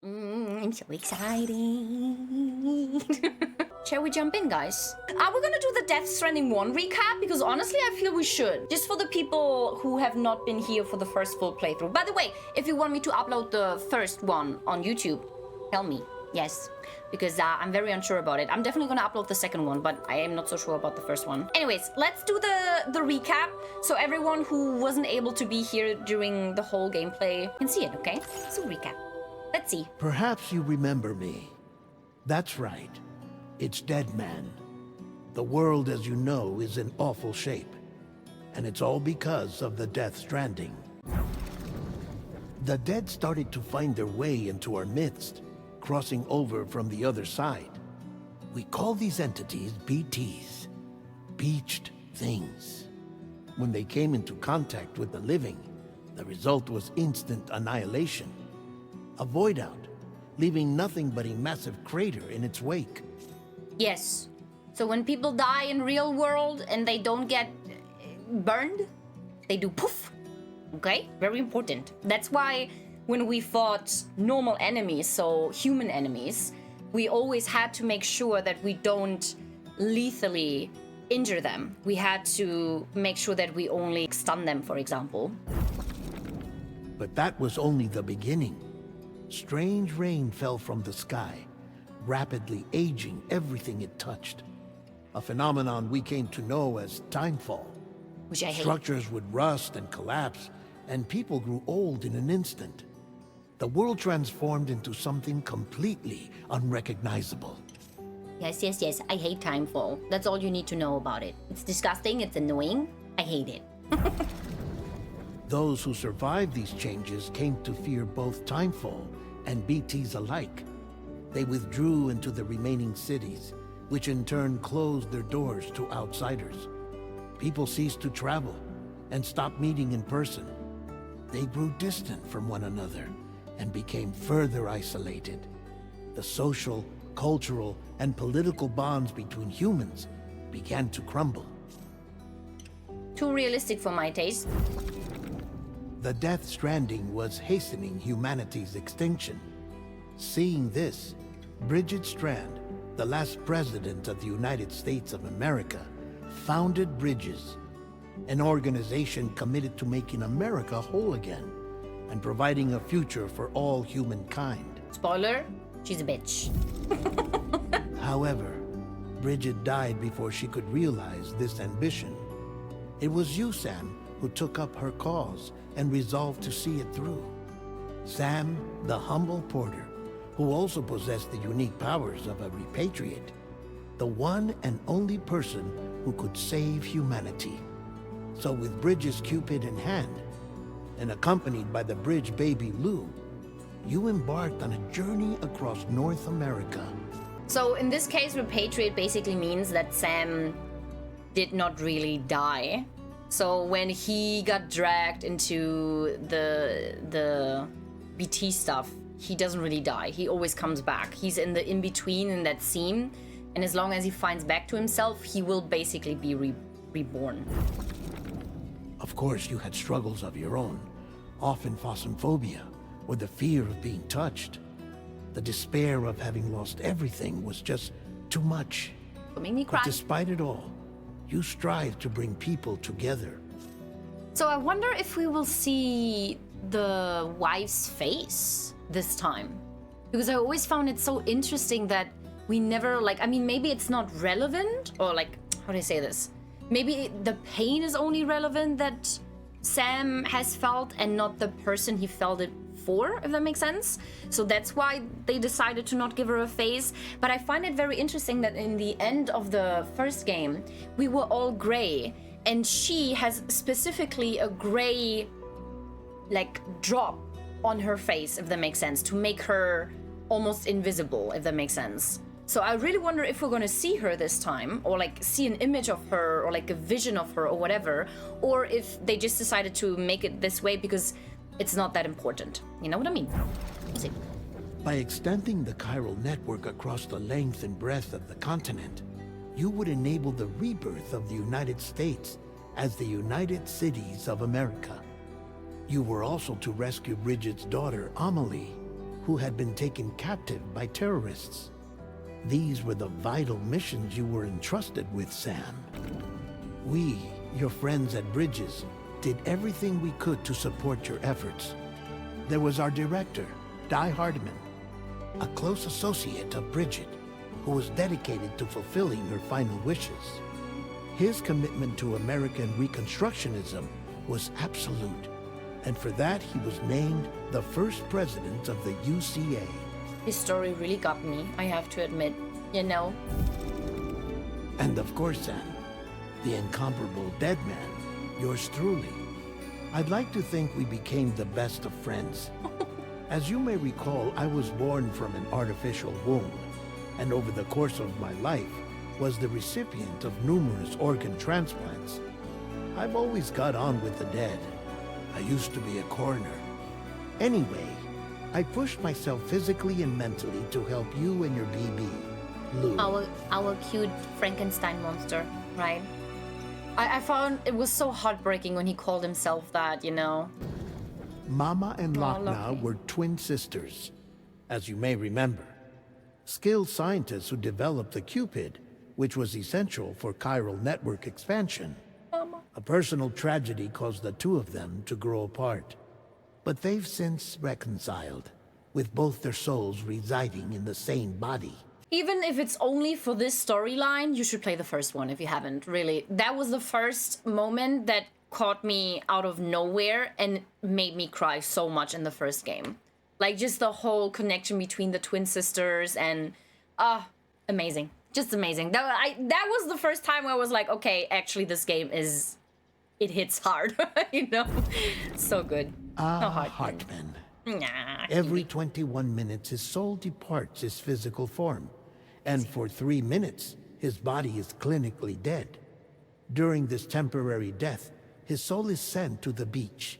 I'm so excited. Shall we jump in, guys? Are we gonna do the Death Stranding 1 recap? Because honestly, I feel we should. Just for the people who have not been here for the first full playthrough. By the way, if you want me to upload the first one on YouTube, tell me. Yes, because I'm very unsure about it. I'm definitely gonna upload the second one, but I am not so sure about the first one. Anyways, let's do the recap, so everyone who wasn't able to be here during the whole gameplay can see it, okay? So recap. Let's see. Perhaps you remember me. That's right. It's Dead Man. The world, as you know, is in awful shape. And it's all because of the Death Stranding. The dead started to find their way into our midst, crossing over from the other side. We call these entities BTs, Beached Things. When they came into contact with the living, the result was instant annihilation. A void out, leaving nothing but a massive crater in its wake. Yes. So when people die in real world and they don't get burned, they do poof. Okay? Very important. That's why when we fought normal enemies, so human enemies, we always had to make sure that we don't lethally injure them. We had to make sure that we only stun them, for example. But that was only the beginning. Strange rain fell from the sky, rapidly aging everything it touched. A phenomenon we came to know as timefall. Which I hate. Structures would rust and collapse, and people grew old in an instant. The world transformed into something completely unrecognizable. Yes, yes, yes. I hate timefall. That's all you need to know about it. It's disgusting, it's annoying. I hate it. Those who survived these changes came to fear both timefall and BTs alike. They withdrew into the remaining cities, which in turn closed their doors to outsiders. People ceased to travel and stopped meeting in person. They grew distant from one another and became further isolated. The social, cultural, and political bonds between humans began to crumble. Too realistic for my taste. The Death Stranding was hastening humanity's extinction. Seeing this, Bridget Strand, the last president of the United States of America, founded Bridges, an organization committed to making America whole again and providing a future for all humankind. Spoiler, she's a bitch. However, Bridget died before she could realize this ambition. It was you, Sam, who took up her cause and resolved to see it through. Sam, the humble porter, who also possessed the unique powers of a repatriate, the one and only person who could save humanity. So with Bridges' Cupid in hand, and accompanied by the bridge baby Lou, you embarked on a journey across North America. So in this case, repatriate basically means that Sam did not really die. So when he got dragged into the BT stuff, he doesn't really die. He always comes back. He's in the in-between in that scene, and as long as he finds back to himself, he will basically be reborn. Of course, you had struggles of your own, often phasmophobia, or the fear of being touched. The despair of having lost everything was just too much. Don't make me cry. But despite it all, you strive to bring people together. So I wonder if we will see the wife's face this time. Because I always found it so interesting that we never, like, I mean, maybe it's not relevant, or like, how do I say this? Maybe the pain is only relevant that Sam has felt and not the person he felt it for, if that makes sense. So that's why they decided to not give her a face. But I find it very interesting that in the end of the first game, we were all gray, and she has specifically a gray, like, drop on her face, if that makes sense, to make her almost invisible, if that makes sense. So I really wonder if we're gonna see her this time, or like see an image of her, or like a vision of her, or whatever, or if they just decided to make it this way because it's not that important. You know what I mean? See. By extending the chiral network across the length and breadth of the continent, you would enable the rebirth of the United States as the United Cities of America. You were also to rescue Bridget's daughter, Amelie, who had been taken captive by terrorists. These were the vital missions you were entrusted with, Sam. We, your friends at Bridges, did everything we could to support your efforts. There was our director, Di Hardiman, a close associate of Bridget, who was dedicated to fulfilling her final wishes. His commitment to American Reconstructionism was absolute, and for that he was named the first president of the UCA. His story really got me, I have to admit, you know? And of course, Sam, the incomparable Dead Man, yours truly. I'd like to think we became the best of friends. As you may recall, I was born from an artificial womb, and over the course of my life, was the recipient of numerous organ transplants. I've always got on with the dead. I used to be a coroner. Anyway, I pushed myself physically and mentally to help you and your BB, Lou. Our cute Frankenstein monster, right? I found it was so heartbreaking when he called himself that, you know? Mama and Lochna lucky. were twin sisters, as you may remember. Skilled scientists who developed the Cupid, which was essential for chiral network expansion. Mama. A personal tragedy caused the two of them to grow apart. But they've since reconciled, with both their souls residing in the same body. Even if it's only for this storyline, you should play the first one if you haven't, really. That was the first moment that caught me out of nowhere and made me cry so much in the first game. Like, just the whole connection between the twin sisters and... amazing. Just amazing. That was the first time where I was like, okay, actually this game is... It hits hard, you know? So good. Hartman. Nah, Every 21 minutes, his soul departs his physical form, and for 3 minutes, his body is clinically dead. During this temporary death, his soul is sent to the beach.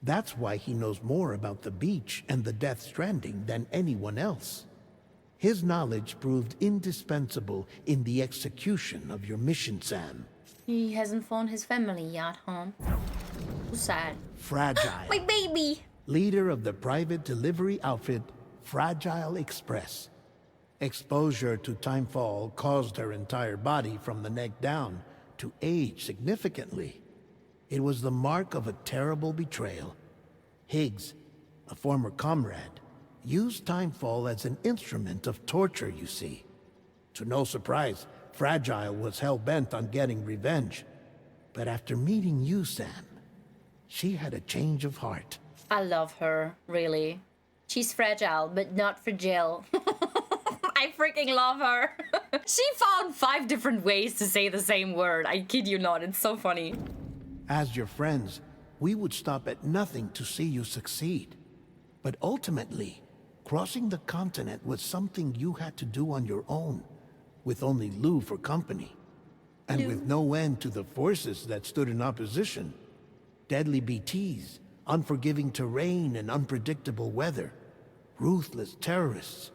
That's why he knows more about the beach and the Death Stranding than anyone else. His knowledge proved indispensable in the execution of your mission, Sam. He hasn't found his family yet, huh? So sad. Fragile. My baby! Leader of the private delivery outfit, Fragile Express. Exposure to timefall caused her entire body from the neck down to age significantly. It was the mark of a terrible betrayal. Higgs, a former comrade, used timefall as an instrument of torture, you see. To no surprise, Fragile was hell-bent on getting revenge. But after meeting you, Sam, she had a change of heart. I love her, really. She's fragile, but not fragile. I freaking love her. She found 5 different ways to say the same word. I kid you not, it's so funny. As your friends, we would stop at nothing to see you succeed. But ultimately, crossing the continent was something you had to do on your own, with only Lou for company. And with no end to the forces that stood in opposition. Deadly BTs, unforgiving terrain and unpredictable weather, ruthless terrorists.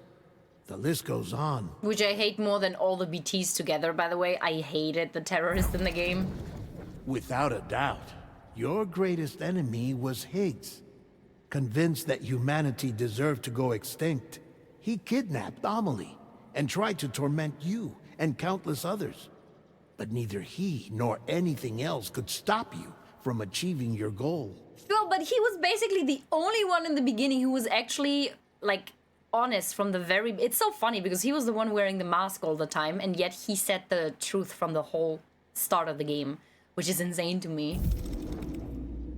The list goes on. Which I hate more than all the BTs together, by the way. I hated the terrorists in the game. Without a doubt, your greatest enemy was Higgs. Convinced that humanity deserved to go extinct, he kidnapped Amelie and tried to torment you and countless others. But neither he nor anything else could stop you from achieving your goal. Well, but he was basically the only one in the beginning who was actually, like, honest from the very... It's so funny because he was the one wearing the mask all the time, and yet he said the truth from the whole start of the game, which is insane to me.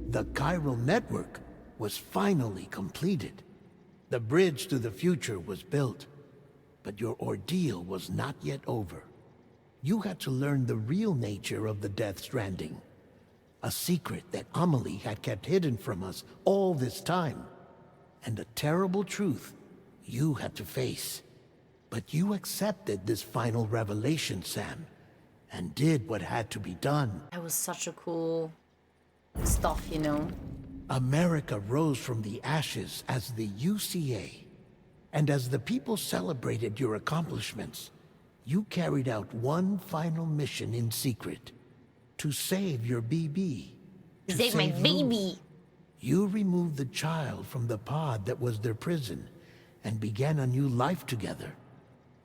The chiral network was finally completed. The bridge to the future was built, but your ordeal was not yet over. You had to learn the real nature of the Death Stranding. A secret that Amelie had kept hidden from us all this time. And a terrible truth you had to face. But you accepted this final revelation, Sam, and did what had to be done. That was such a cool stuff, you know? America rose from the ashes as the UCA. And as the people celebrated your accomplishments, you carried out one final mission in secret. To save your BB. To save my baby. You removed the child from the pod that was their prison and began a new life together.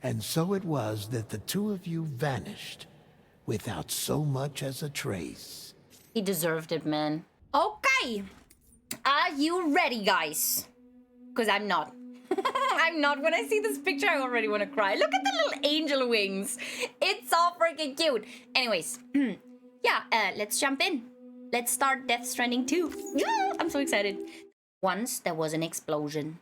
And so it was that the two of you vanished without so much as a trace. He deserved it, man. Okay. Are you ready, guys? Because I'm not. I'm not. When I see this picture, I already want to cry. Look at the little angel wings. It's so freaking cute. Anyways, yeah, let's jump in. Let's start Death Stranding 2. Yeah, I'm so excited. Once there was an explosion.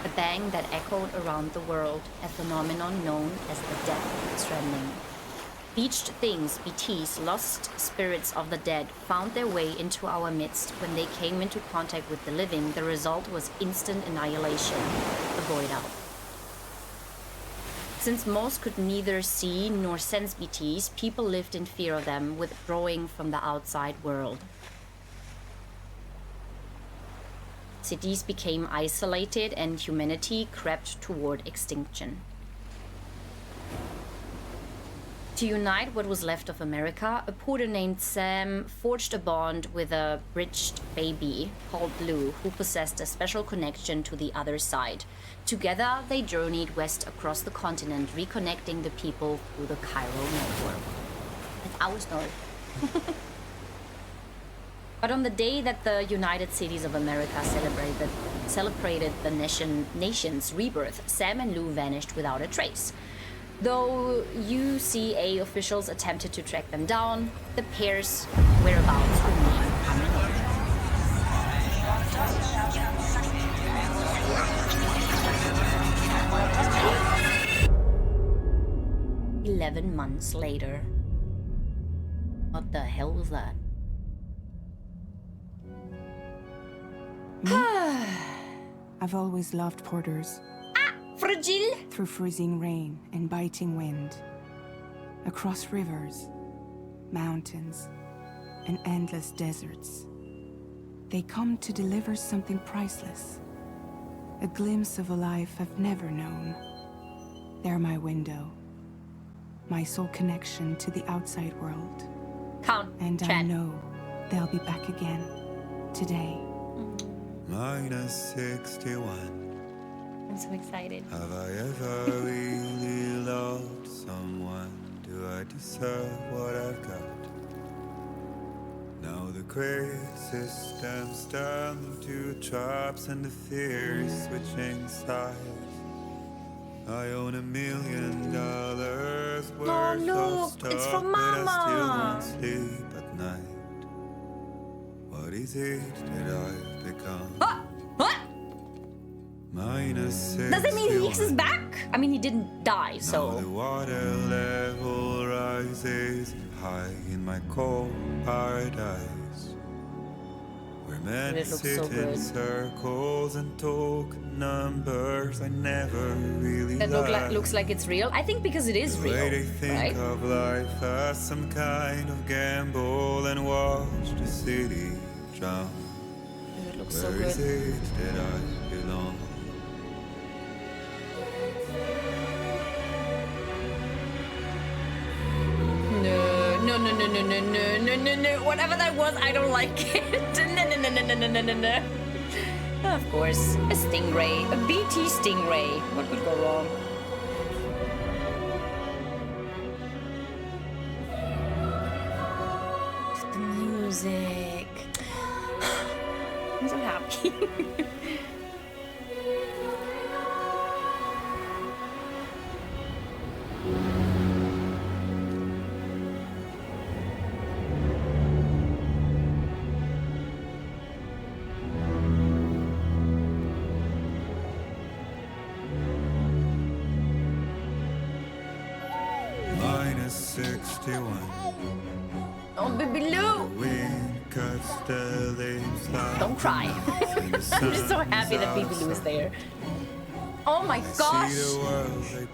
A bang that echoed around the world, a phenomenon known as the Death Stranding. Beached things, BTs, lost spirits of the dead, found their way into our midst. When they came into contact with the living, the result was instant annihilation, the void out. Since most could neither see nor sense BTs, people lived in fear of them, withdrawing from the outside world. Cities became isolated and humanity crept toward extinction. To unite what was left of America, a porter named Sam forged a bond with a bridged baby called Blue, who possessed a special connection to the other side. Together, they journeyed west across the continent, reconnecting the people through the chiral network. It's Ausnord. But on the day that the United Cities of America celebrated the nation's rebirth, Sam and Lou vanished without a trace. Though UCA officials attempted to track them down, the pair's whereabouts remain unknown. 11 months later. What the hell was that? I've always loved porters. Fragile! Through freezing rain and biting wind. Across rivers, mountains, and endless deserts. They come to deliver something priceless. A glimpse of a life I've never known. They're my window. My sole connection to the outside world. Count. And I Chan. know they'll be back again. Today. -61. I'm so excited. Have I ever really loved someone? Do I deserve what I've got? Now the great systems turn into traps and the fear is switching sides. I own $1 million worth look, of stuff, it's from but I still Mama. won't sleep at night. What is it that I've become? What? -61. Does it mean Higgs is back? I mean, he didn't die, Now so... the water level rises high in my cold paradise, where men It looks sit so in good. circles and talk numbers I never really That liked. looks like it's real. I think because it is The real, way they think right? of life as some kind of gamble and watch the city drown. It looks so Where is good. it that I belong? No. Whatever that was, I don't like it. No. Of course, a stingray. A BT stingray. What could go wrong? The music. I'm so happy. -61. Oh, baby Lou! Wind cuts the leaves like Don't cry. I'm just so happy that Baby Lou is there. Oh my gosh!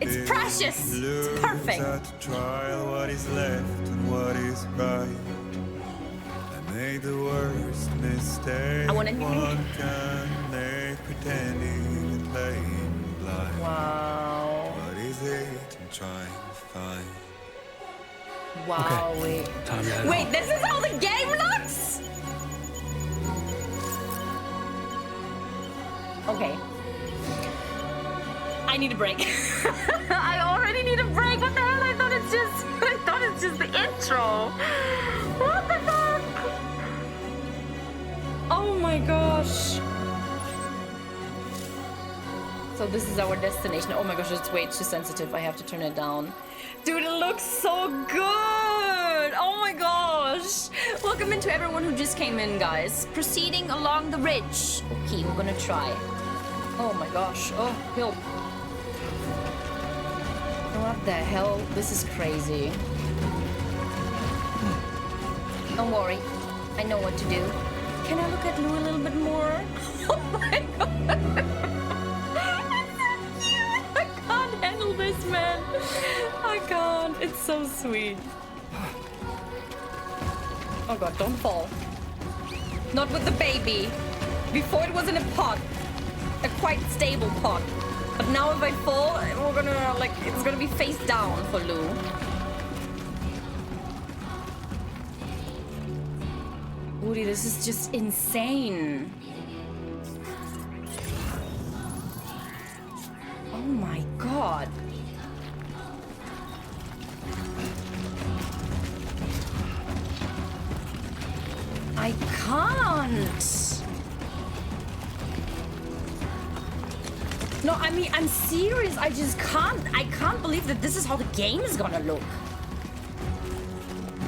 It's precious! It's perfect! To trial what is left and what is right. I made the worst mistake I want a new- one can make, pretending and playing blind. Wow. What is it I'm trying to find? Wow, Okay. wait. Time to head Wait, home. this is how the game looks? Okay. I need a break. I already need a break. What the hell? I thought it's just the intro. What the fuck? Oh my gosh. So this is our destination. Oh my gosh, it's way too sensitive. I have to turn it down. Dude, it looks so good. Oh my gosh. Welcome into everyone who just came in, guys. Proceeding along the ridge. Okay, we're gonna try. Oh my gosh. Oh, help. What the hell? This is crazy. Don't worry. I know what to do. Can I look at Lou a little bit more? Oh my god. It's so cute. I can't handle this, man. I can't. It's so sweet. Oh god, don't fall. Not with the baby. Before it was in a pot. A quite stable pot. But now if I fall, we're gonna, like, it's gonna be face down for Lou. Woody, this is just insane. Oh my god. I can't. No, I mean, I'm serious. I just can't. I can't believe that this is how the game is gonna look.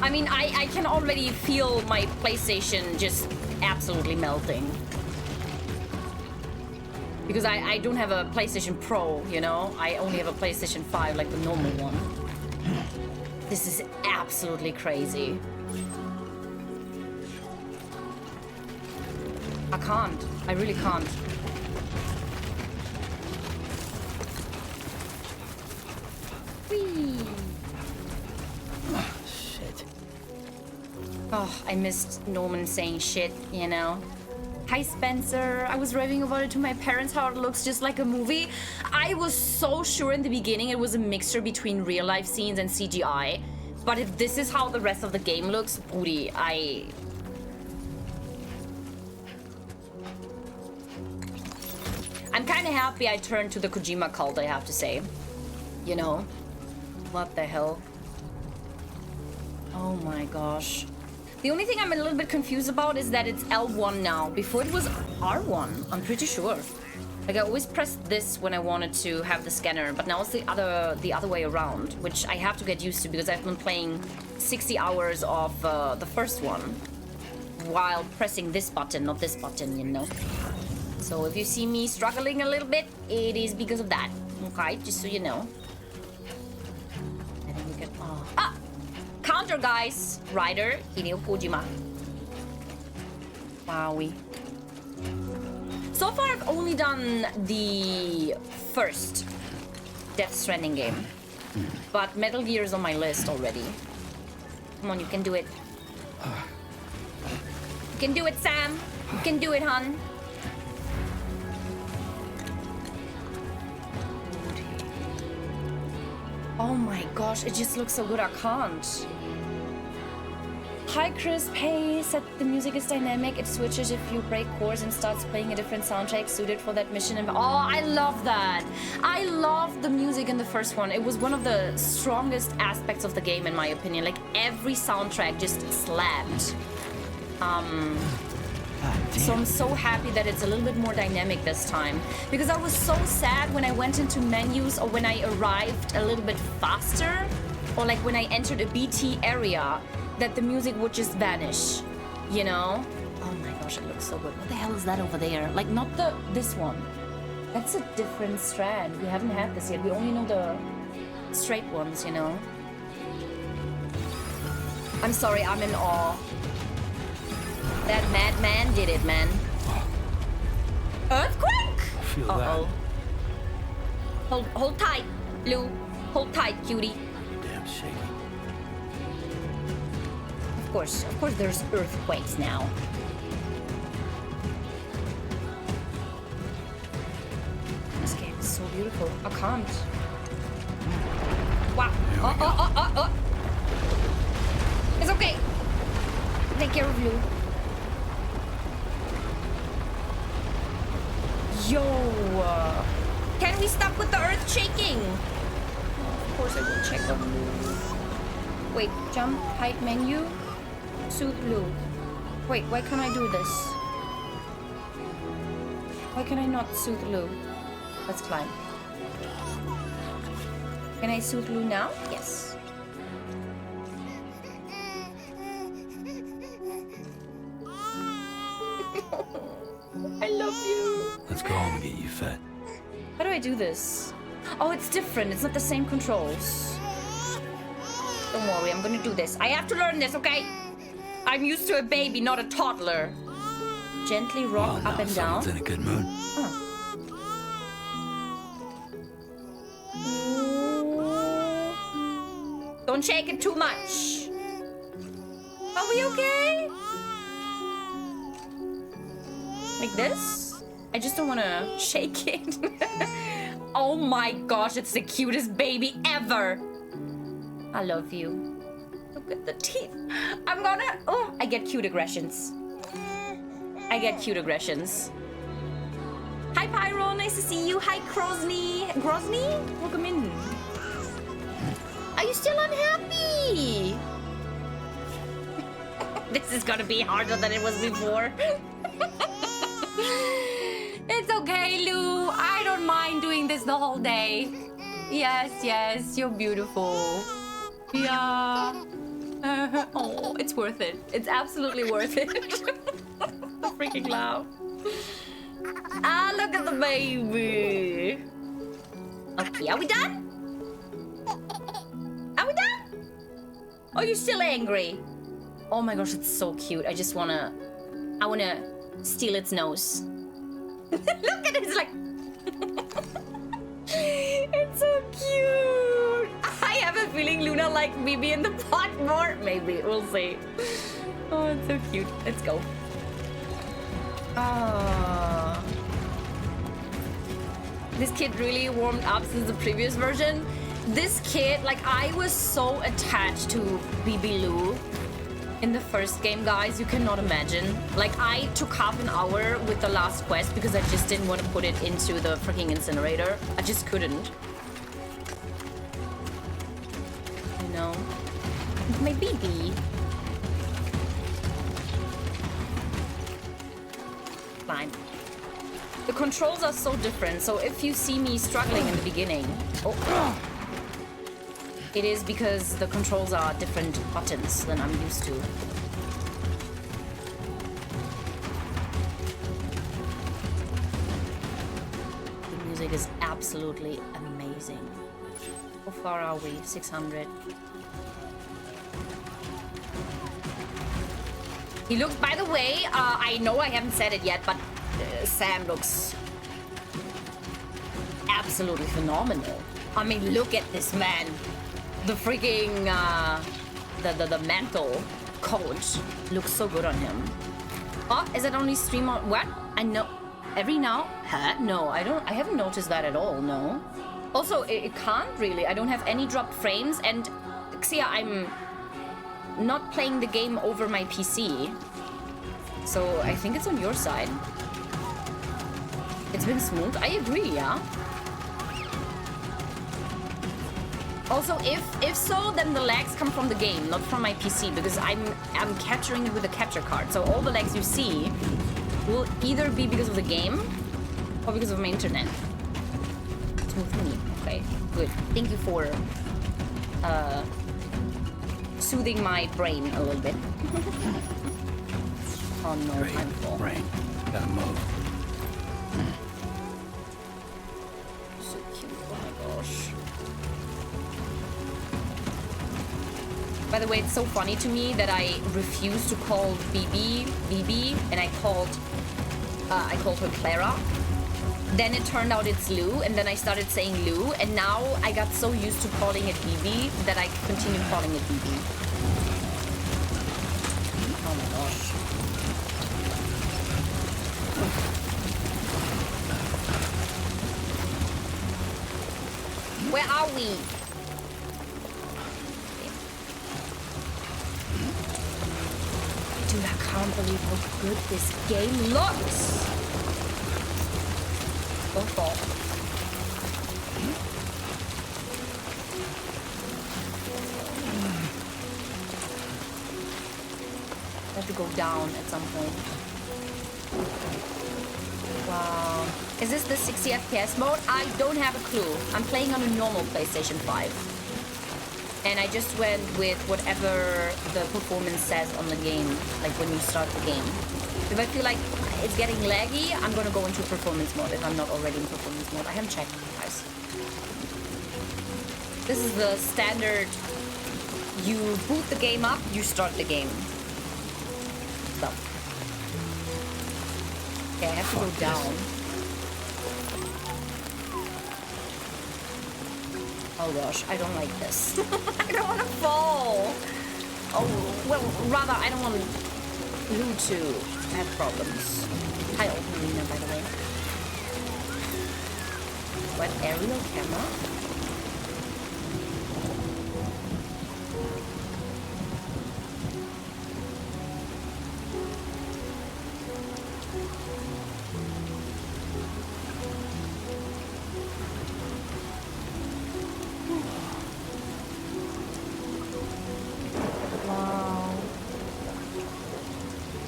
I mean, I can already feel my PlayStation just absolutely melting. Because I don't have a PlayStation Pro, you know? I only have a PlayStation 5, like the normal one. This is absolutely crazy. I can't. I really can't. Whee! Shit. Oh, I missed Norman saying shit, you know? Hi, Spencer. I was raving about it to my parents, how it looks just like a movie. I was so sure in the beginning it was a mixture between real-life scenes and CGI. But if this is how the rest of the game looks, booty, I'm kind of happy I turned to the Kojima cult, I have to say. You know? What the hell? Oh my gosh. The only thing I'm a little bit confused about is that it's L1 now. Before it was R1, I'm pretty sure. Like I always pressed this when I wanted to have the scanner, but now it's the other way around, which I have to get used to because I've been playing 60 hours of the first one while pressing this button, not this button, you know. So if you see me struggling a little bit, it is because of that. Okay, just so you know. And then we get counter, guys. Rider Hideo Kojima. Wowie. So far, I've only done the first Death Stranding game, but Metal Gear is on my list already. Come on, you can do it. You can do it, Sam. You can do it, hun. Oh my gosh, it just looks so good. I can't. Hi Chris, hey, said the music is dynamic. It switches if you break chords and starts playing a different soundtrack suited for that mission. And oh, I love that. I love the music in the first one. It was one of the strongest aspects of the game, in my opinion. Like every soundtrack just slapped. So I'm so happy that it's a little bit more dynamic this time. Because I was so sad when I went into menus or when I arrived a little bit faster, or like when I entered a BT area, that the music would just vanish, you know? Oh my gosh, it looks so good. What the hell is that over there? Like, not this one. That's a different strand. We haven't had this yet. We only know the straight ones, you know? I'm sorry, I'm in awe. That madman did it, man. Earthquake? Feel that. Hold tight, Lou. Hold tight, cutie. Damn shaky. Of course there's earthquakes now. This game is so beautiful. I can't. Wow. It's okay. Take care of Lou. Yo! Can we stop with the earth shaking? Of course I will check on Lou. Wait, jump, hide menu, soothe Lou. Wait, why can't I do this? Why can I not soothe Lou? Let's climb. Can I soothe Lou now? Yes. I love you. Let's go home and get you fed. How do I do this? Oh, it's different. It's not the same controls. Don't worry, I'm gonna do this. I have to learn this, okay? I'm used to a baby, not a toddler. Gently rock up and down. Someone's in a good mood. Don't shake it too much. Are we okay? Like this? I just don't want to shake it. Oh my gosh, it's the cutest baby ever. I love you. Look at the teeth. I'm gonna... Oh, I get cute aggressions. I get cute aggressions. Hi, Pyro. Nice to see you. Hi, Grozny. Grozny? Welcome in. Are you still unhappy? This is gonna be harder than it was before. It's okay, Lou. I don't mind doing this the whole day. Yes, yes, you're beautiful. Yeah. Oh, it's worth it. It's absolutely worth it. The freaking laugh. Ah, look at the baby. Okay, are we done? Are we done? Oh, you're still angry. Oh my gosh, it's so cute. I wanna steal its nose. Look at it, it's like... It's so cute. I have a feeling Luna liked Bibi in the pot more. Maybe, we'll see. Oh, it's so cute. Let's go. Ah. This kid really warmed up since the previous version. This kid, like, I was so attached to Bibi Lou in the first game, guys. You cannot imagine. Like, I took half an hour with the last quest because I just didn't want to put it into the freaking incinerator. I just couldn't. I know. My baby. Fine. The controls are so different, so if you see me struggling in the beginning... Oh. It is because the controls are different buttons than I'm used to. The music is absolutely amazing. How far are we? 600. He looks, by the way, I know I haven't said it yet, but Sam looks absolutely phenomenal. I mean, look at this man. The freaking, the mantle coat looks so good on him. Oh, is it only stream on, what? I know, every now, huh? No, I haven't noticed that at all, no. Also, it can't really, I don't have any dropped frames, and Xia, I'm not playing the game over my PC. So I think it's on your side. It's been smooth, I agree, yeah. Also, if so, then the lags come from the game, not from my PC, because I'm capturing it with a capture card. So all the lags you see will either be because of the game or because of my internet. Smooth for me. Okay, good. Thank you for soothing my brain a little bit. Oh no, Great. I'm full. Brain. Gotta move. So cute. Oh my gosh. By the way, it's so funny to me that I refused to call Bibi, and I called her Clara. Then it turned out it's Lou, and then I started saying Lou, and now I got so used to calling it Bibi that I continue calling it Bibi. Oh my gosh. Where are we? can't believe how good this game looks. Don't fall. I have to go down at some point. Wow. Is this the 60 FPS mode? I don't have a clue. I'm playing on a normal PlayStation 5. And I just went with whatever the performance says on the game, like when you start the game. If I feel like it's getting laggy, I'm gonna go into performance mode if I'm not already in performance mode. I haven't checked, guys. This is the standard. You boot the game up, you start the game. Stuff. Okay, I have to go down. Oh gosh, I don't like this. I don't want to fall. Oh, well, rather, I don't want Lou to have problems. Hi, Marina, by the way. What, aerial camera?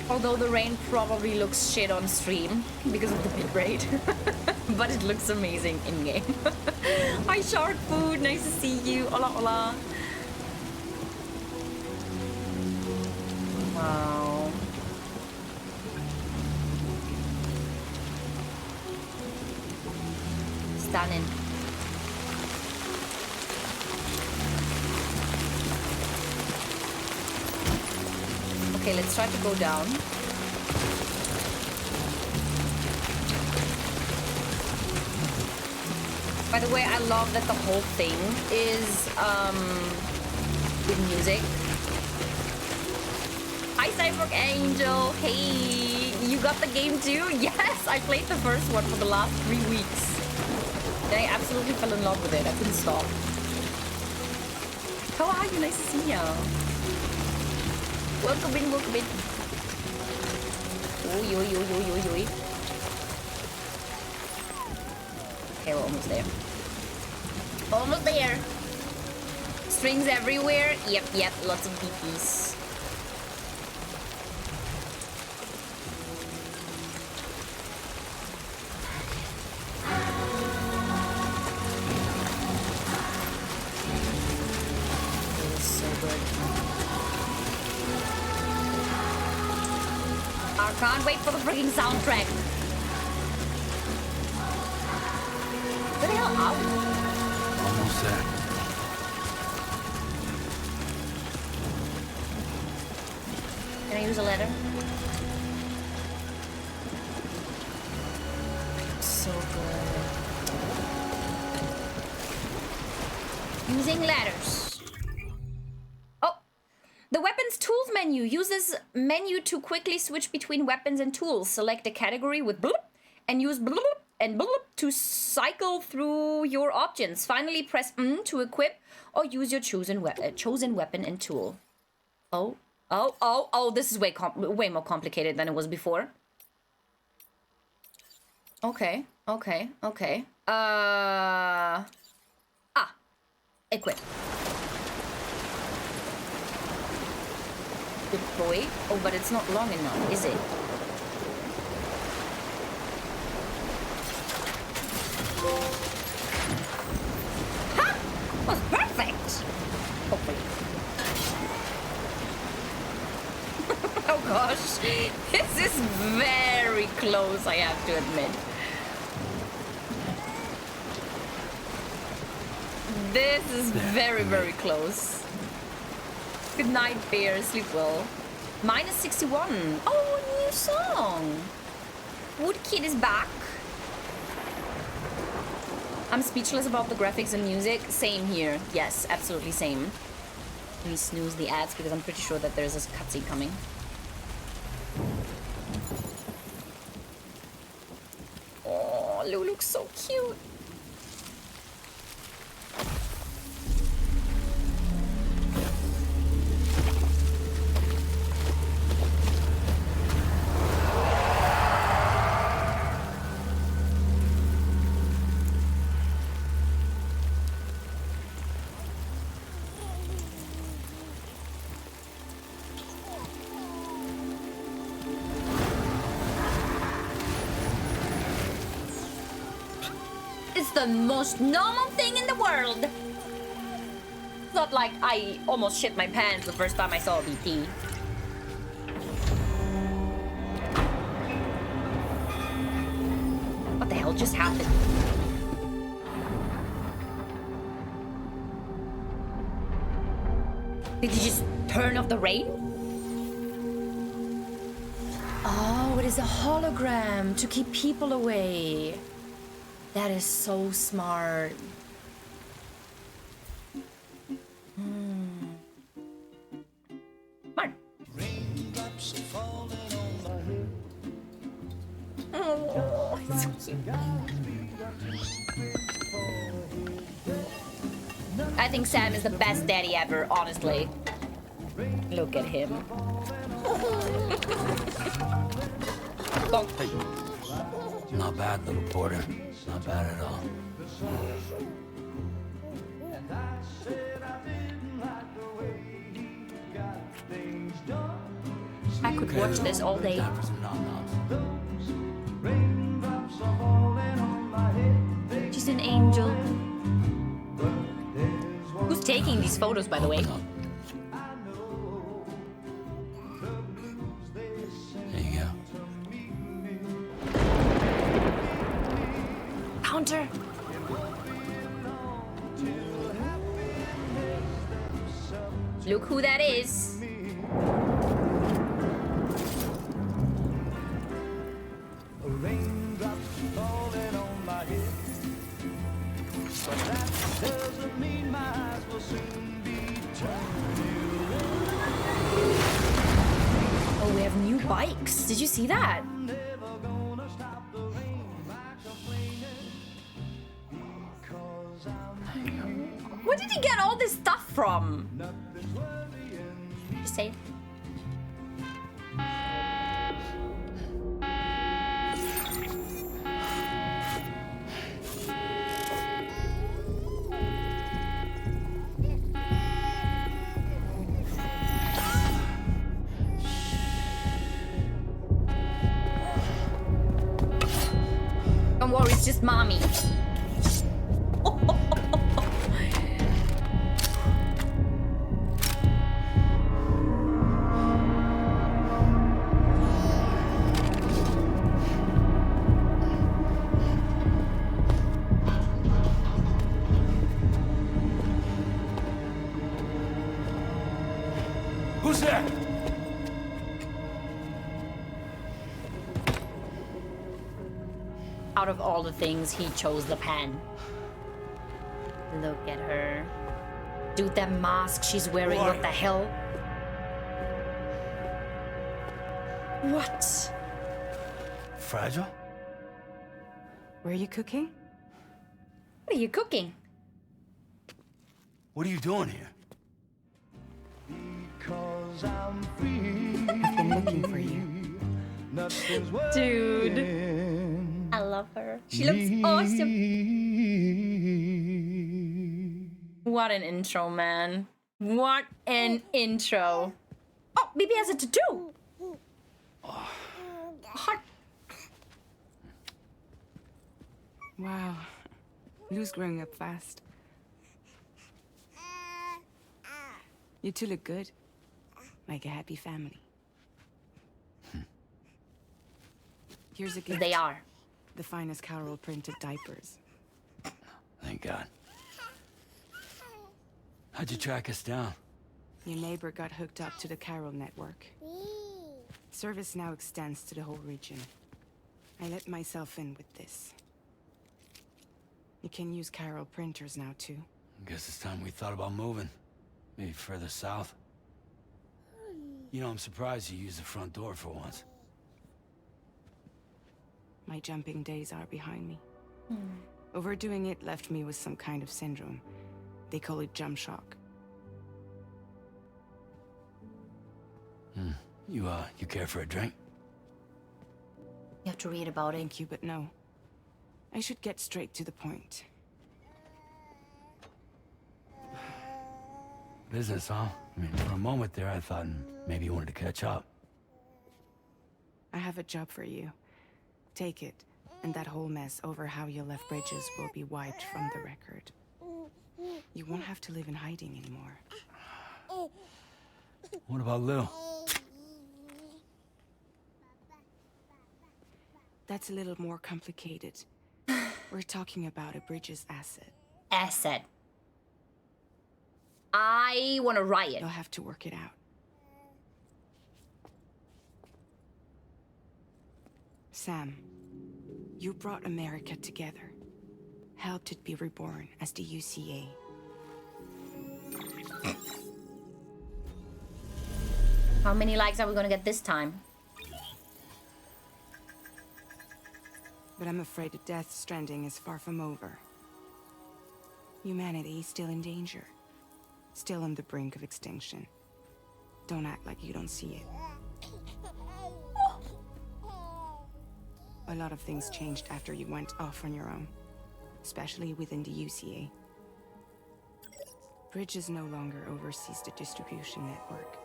Although the rain probably looks shit on stream because of the bitrate. But it looks amazing in-game. Hi Shark Food, nice to see you. Hola, hola. Wow. Stunning. Okay, let's try to go down. By the way, I love that the whole thing is with music. Hi Cyborg Angel, hey, you got the game too? Yes, I played the first one for the last 3 weeks. And I absolutely fell in love with it, I couldn't stop. How are you? Nice to see you. Welcome in, welcome in. Oi, oi, oi, oi, oi, oi. Okay, we're almost there. Almost there. Strings everywhere. Yep, yep, lots of DPs. It is so good. I can't wait for the freaking soundtrack. Where the hell are we? Almost there. Can I use a ladder? So good. Using ladders. Oh! The weapons tools menu uses menu to quickly switch between weapons and tools. Select a category with bloop and use bloop and bloop to cycle through your options. Finally, press to equip or use your chosen weapon and tool. Oh, oh, oh, oh, this is way more complicated than it was before. Okay, okay, okay. Equip. Deploy. Oh, but it's not long enough, is it? Ha! Was perfect! Hopefully. Oh gosh. This is very close, I have to admit. This is very, very close. Good night, Bear. Sleep well. Minus 61. Oh, a new song. Woodkid is back. I'm speechless about the graphics and music. Same here. Yes, absolutely same. Let me snooze the ads because I'm pretty sure that there's a cutscene coming. Oh, Lou looks so cute. the most normal thing in the world. It's not like I almost shit my pants the first time I saw a BT. What the hell just happened? Did you just turn off the rain? Oh, it is a hologram to keep people away. That is so smart. Smart. Oh, it's so cute. I think Sam is the best daddy ever, honestly. Look at him. Hey. Not bad, little porter. Not bad at all. I could watch this all day. Time for some nom-noms. She's an angel. Who's taking these photos, by the way? Open up. There you go. Counter. Look who that is. Oh, we have new bikes. Did you see that? Where did he get all this stuff from? Just say it. Don't worry, it's just mommy. Who's there? Out of all the things, he chose the pen. Look at her. Dude, that mask she's wearing, what the hell? What? Fragile? Were you cooking? What are you cooking? What are you doing here? I've been looking for you. Dude. I love her. She looks awesome. What an intro, man. What an intro. Oh, Bibi has a tattoo. Heart. Wow. Lou's growing up fast. You two look good. Like a happy family. Here's a gift. They are. The finest Carol printed diapers. Thank God. How'd you track us down? Your neighbor got hooked up to the Carol network. Service now extends to the whole region. I let myself in with this. You can use Carol printers now too. Guess it's time we thought about moving. Maybe further south. You know, I'm surprised you used the front door for once. My jumping days are behind me. Overdoing it left me with some kind of syndrome. They call it jump shock. You care for a drink? You have to read about it. Thank you, but no. I should get straight to the point. Business, huh? I mean, for a moment there, I thought maybe you wanted to catch up. I have a job for you. Take it. And that whole mess over how you left Bridges will be wiped from the record. You won't have to live in hiding anymore. What about Lou? That's a little more complicated. We're talking about a Bridges asset. Asset. I want to riot. You'll have to work it out. Sam, you brought America together. Helped it be reborn as the UCA. How many likes are we gonna get this time? But I'm afraid that Death Stranding is far from over. Humanity is still in danger. Still on the brink of extinction. Don't act like you don't see it. A lot of things changed after you went off on your own. Especially within the UCA. Bridges no longer oversees the distribution network.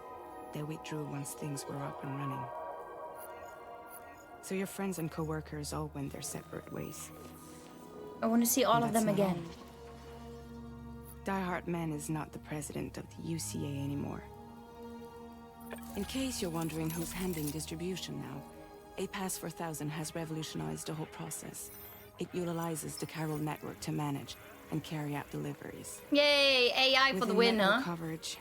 They withdrew once things were up and running. So your friends and co-workers all went their separate ways. I want to see all of them again. Die Hard Man is not the president of the UCA anymore. In case you're wondering who's handling distribution now, A Pass 4000 has revolutionized the whole process. It utilizes the Chiral network to manage and carry out deliveries. Yay, AI for the win, huh? Coverage,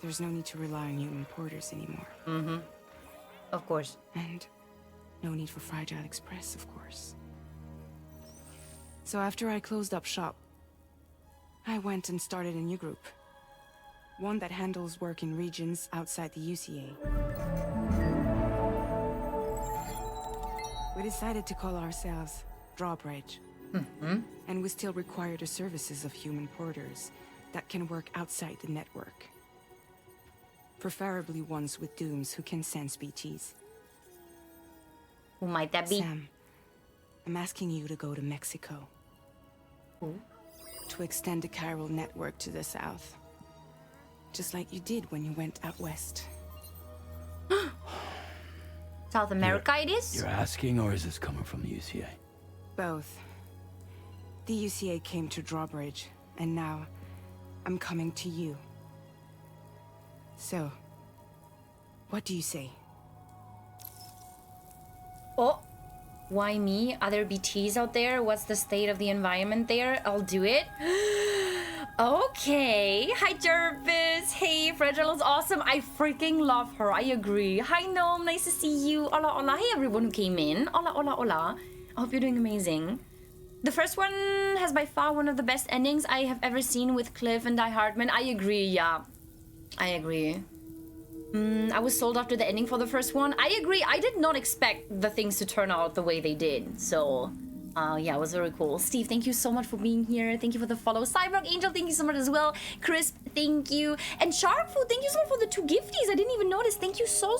there's no need to rely on human porters anymore. Mm-hmm. Of course. And no need for Fragile Express, of course. So after I closed up shop, I went and started a new group. One that handles work in regions outside the UCA. We decided to call ourselves Drawbridge. Mm-hmm. And we still require the services of human porters that can work outside the network. Preferably ones with dooms who can sense BTs. Who might that be? Sam, I'm asking you to go to Mexico. Who? To extend the Chiral network to the south. Just like you did when you went out west. South America it is? You're asking, or is this coming from the UCA? Both. The UCA came to Drawbridge, and now I'm coming to you. So, what do you say? Oh, why me? Are there BTs out there? What's the state of the environment there? I'll do it. Okay. Hi, Jervis. Hey, Fragile is awesome. I freaking love her. I agree. Hi, Gnome. Nice to see you. Hola, hola. Hey, everyone who came in. Hola, hola, hola. I hope you're doing amazing. The first one has by far one of the best endings I have ever seen with Cliff and Die Hardman. I agree, yeah. I agree. I was sold after the ending for the first one. I agree. I did not expect the things to turn out the way they did. So, yeah, it was very cool. Steve, thank you so much for being here. Thank you for the follow. Cyborg Angel, thank you so much as well. Crisp, thank you. And Shark Food, thank you so much for the 2 gifties. I didn't even notice. Thank you so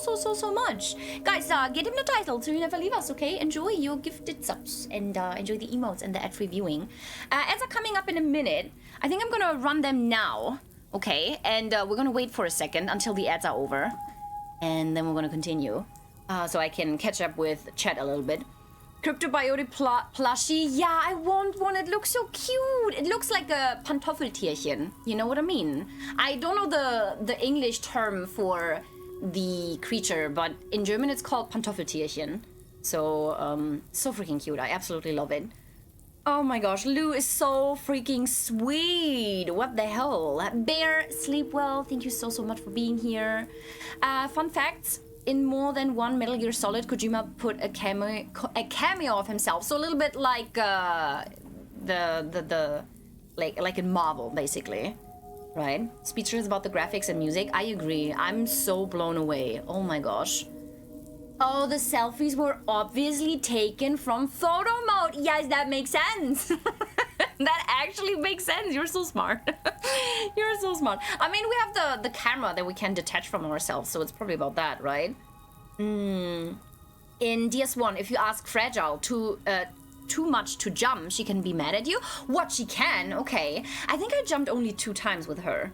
much. Guys, get him the title so you never leave us, okay? Enjoy your gifted subs and enjoy the emotes and the ad-free viewing. Ads are coming up in a minute. I think I'm gonna run them now. Okay, and we're gonna wait for a second until the ads are over. And then we're gonna continue. So I can catch up with chat a little bit. Cryptobiotic plushie. Yeah, I want one. It looks so cute. It looks like a Pantoffeltierchen. You know what I mean? I don't know the English term for the creature, but in German it's called Pantoffeltierchen. So, so freaking cute. I absolutely love it. Oh my gosh, Lou is so freaking sweet. What the hell? Bear, sleep well. Thank you so much for being here. Fun facts. In more than one Metal Gear Solid, Kojima put a cameo of himself. So a little bit like like in Marvel, basically. Right? Speechless about the graphics and music. I agree. I'm so blown away. Oh my gosh. Oh, the selfies were obviously taken from photo mode. Yes, that makes sense. That actually makes sense. You're so smart. You're so smart. I mean, we have the camera that we can detach from ourselves, so it's probably about that, right? In DS1, if you ask Fragile too much to jump, she can be mad at you. What, she can? Okay. I think I jumped only 2 times with her.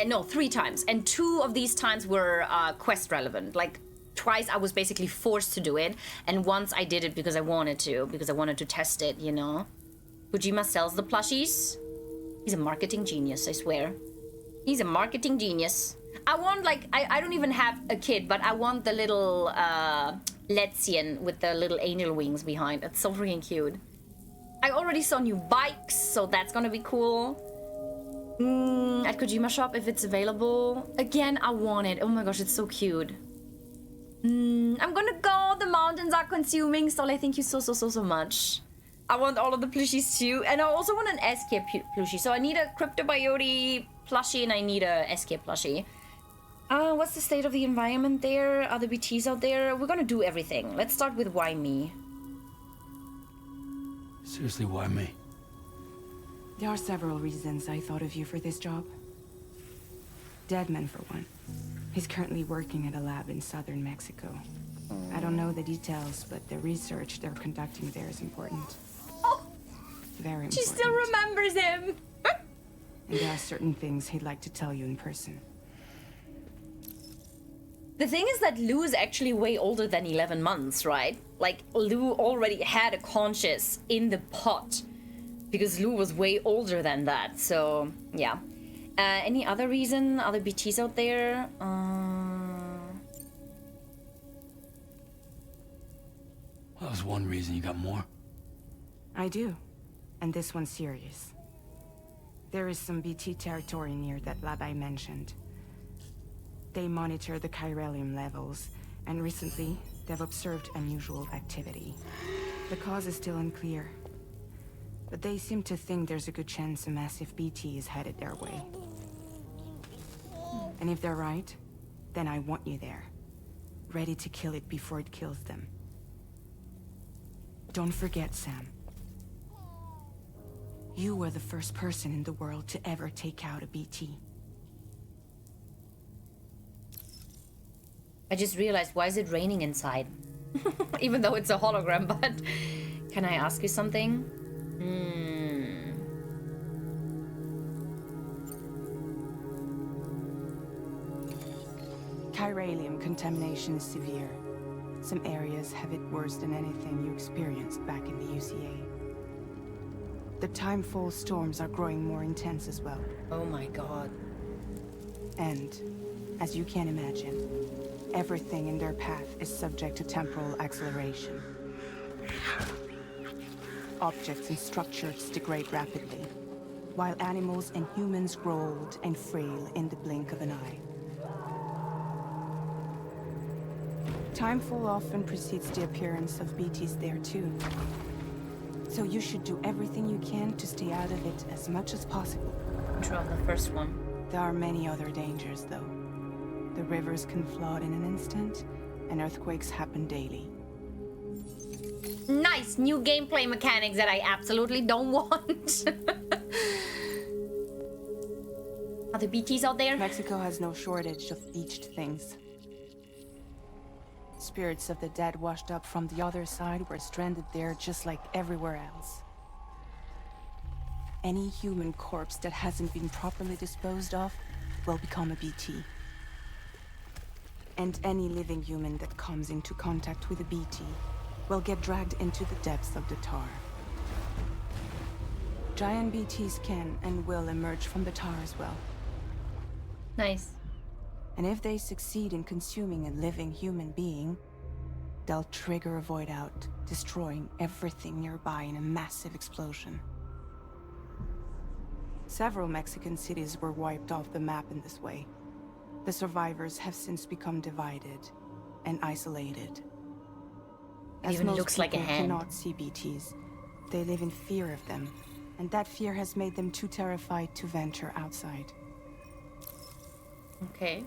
No, 3 times. And 2 of these times were quest relevant. Like, twice I was basically forced to do it, and once I did it because I wanted to test it, you know. Kojima sells the plushies. He's a marketing genius, I swear. He's a marketing genius. I want, like, I don't even have a kid, but I want the little Letzian with the little angel wings behind. It's so freaking cute. I already saw new bikes, so that's gonna be cool. At Kojima shop if it's available. Again, I want it. Oh my gosh, it's so cute. I'm gonna go. The mountains are consuming. Stole, thank you so much. I want all of the plushies too. And I also want an SK plushie. So I need a Cryptobiote plushie and I need a SK plushie. What's the state of the environment there? Are the BTs out there? We're gonna do everything. Let's start with why me. Seriously, why me? There are several reasons I thought of you for this job. Deadman, for one. He's currently working at a lab in southern Mexico. I don't know the details, but the research they're conducting there is important. Oh! Very important. She still remembers him! And there are certain things he'd like to tell you in person. The thing is that Lou is actually way older than 11 months, right? Like, Lou already had a conscience in the pot. Because Lou was way older than that, so, yeah. Any other reason? Other BTs out there? That was one reason. You got more? I do. And this one's serious. There is some BT territory near that lab I mentioned. They monitor the chiralium levels, and recently, they've observed unusual activity. The cause is still unclear, but they seem to think there's a good chance a massive BT is headed their way. And if they're right, then I want you there, ready to kill it before it kills them. Don't forget, Sam. You were the first person in the world to ever take out a BT. I just realized, why is it raining inside? Even though it's a hologram, but... Can I ask you something? Chiralium contamination is severe. Some areas have it worse than anything you experienced back in the UCA. The timefall storms are growing more intense as well. Oh my god. And, as you can imagine, everything in their path is subject to temporal acceleration. Objects and structures degrade rapidly, while animals and humans grow old and frail in the blink of an eye. Timefall often precedes the appearance of BTs there too. So you should do everything you can to stay out of it as much as possible. True of the first one. There are many other dangers, though. The rivers can flood in an instant, and earthquakes happen daily. Nice! New gameplay mechanics that I absolutely don't want. Are there BTs out there? Mexico has no shortage of beached things. Spirits of the dead washed up from the other side were stranded there just like everywhere else. Any human corpse that hasn't been properly disposed of will become a BT. And any living human that comes into contact with a BT will get dragged into the depths of the tar. Giant BTs can and will emerge from the tar as well. Nice. And if they succeed in consuming a living human being, they'll trigger a void out, destroying everything nearby in a massive explosion. Several Mexican cities were wiped off the map in this way. The survivors have since become divided and isolated. It even looks like a hand. Cannot see BTs. They live in fear of them, and that fear has made them too terrified to venture outside. Okay.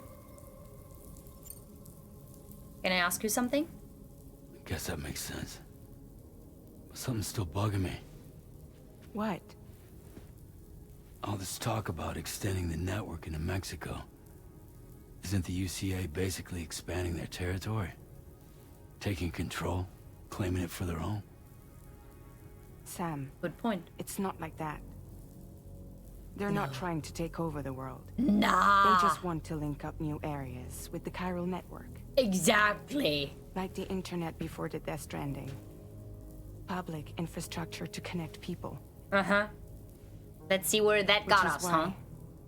Can I ask you something? I guess that makes sense. But something's still bugging me. What? All this talk about extending the network into Mexico. Isn't the UCA basically expanding their territory? Taking control? Claiming it for their own? Sam. Good point. It's not like that. They're not trying to take over the world. Nah. They just want to link up new areas with the chiral network. Exactly. Like the internet before the Death Stranding. Public infrastructure to connect people. Uh-huh. Let's see where that got us, huh?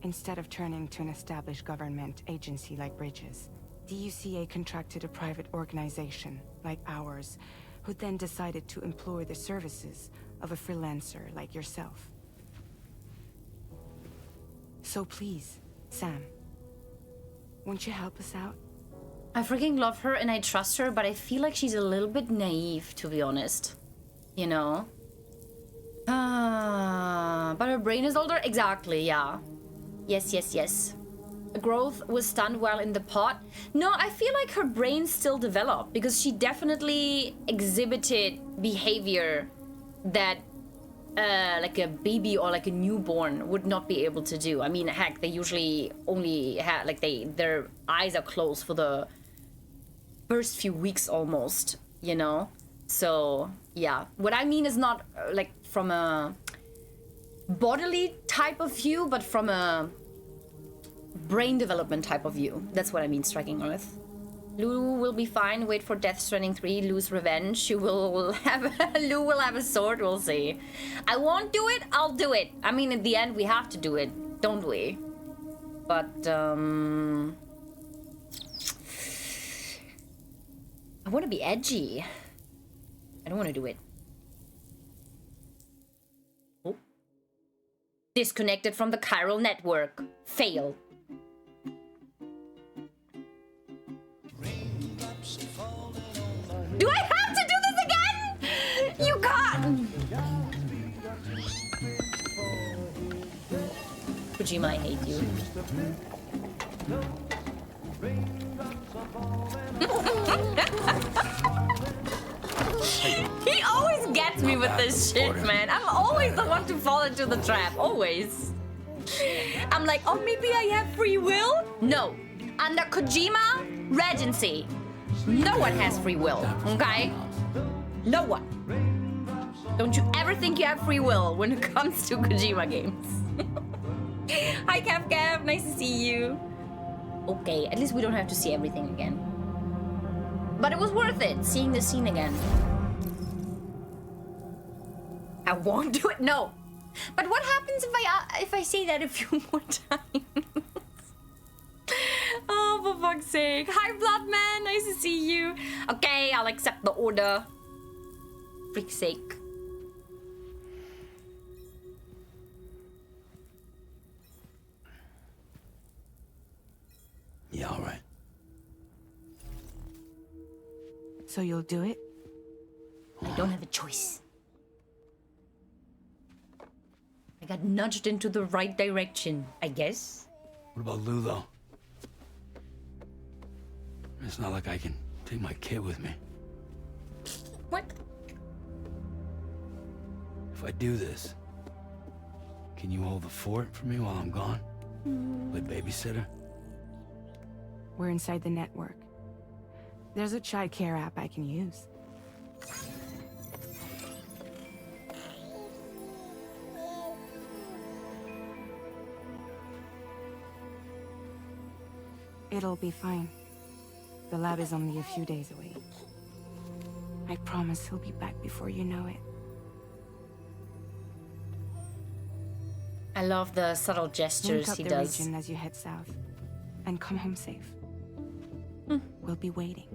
Instead of turning to an established government agency like Bridges, the UCA contracted a private organization like ours, who then decided to employ the services of a freelancer like yourself. So please, Sam, won't you help us out? I freaking love her and I trust her, but I feel like she's a little bit naive, to be honest. You know? But her brain is older? Exactly, yeah. Yes. Growth was done while in the pod. No, I feel like her brain still developed because she definitely exhibited behavior that like a baby or like a newborn would not be able to do. I mean, heck, they usually only have like their eyes are closed for the first few weeks almost, you know? So, yeah. What I mean is not like from a bodily type of view, but from a brain development type of view. That's what I mean, striking Earth. Lou will be fine. Wait for Death Stranding 3, Lou's revenge. Lou will have a sword, we'll see. I won't do it, I'll do it. I mean, in the end, we have to do it, don't we? But, I want to be edgy. I don't want to do it. Oh. Disconnected from the chiral network. Fail. Do I have to do this again? You can't. Kojima, I hate you. He always gets me with this shit, man. I'm always the one to fall into the trap. Always. I'm like, oh, maybe I have free will? No. Under Kojima, Regency. No one has free will, okay? No one. Don't you ever think you have free will when it comes to Kojima games. Hi, Cav, nice to see you. Okay, at least we don't have to see everything again. But it was worth it, seeing the scene again. I won't do it, no. But what happens if I say that a few more times? Oh, for fuck's sake. Hi, Bloodman, nice to see you. Okay, I'll accept the order. Freak's sake. Yeah, all right. So you'll do it? I don't have a choice. I got nudged into the right direction, I guess. What about Lou, though? It's not like I can take my kid with me. What? If I do this, can you hold the fort for me while I'm gone? Play babysitter? We're inside the network. There's a child care app I can use. It'll be fine. The lab is only a few days away. I promise he'll be back before you know it. I love the subtle gestures he Link up the does. region as you head south, and come home safe. We'll be waiting.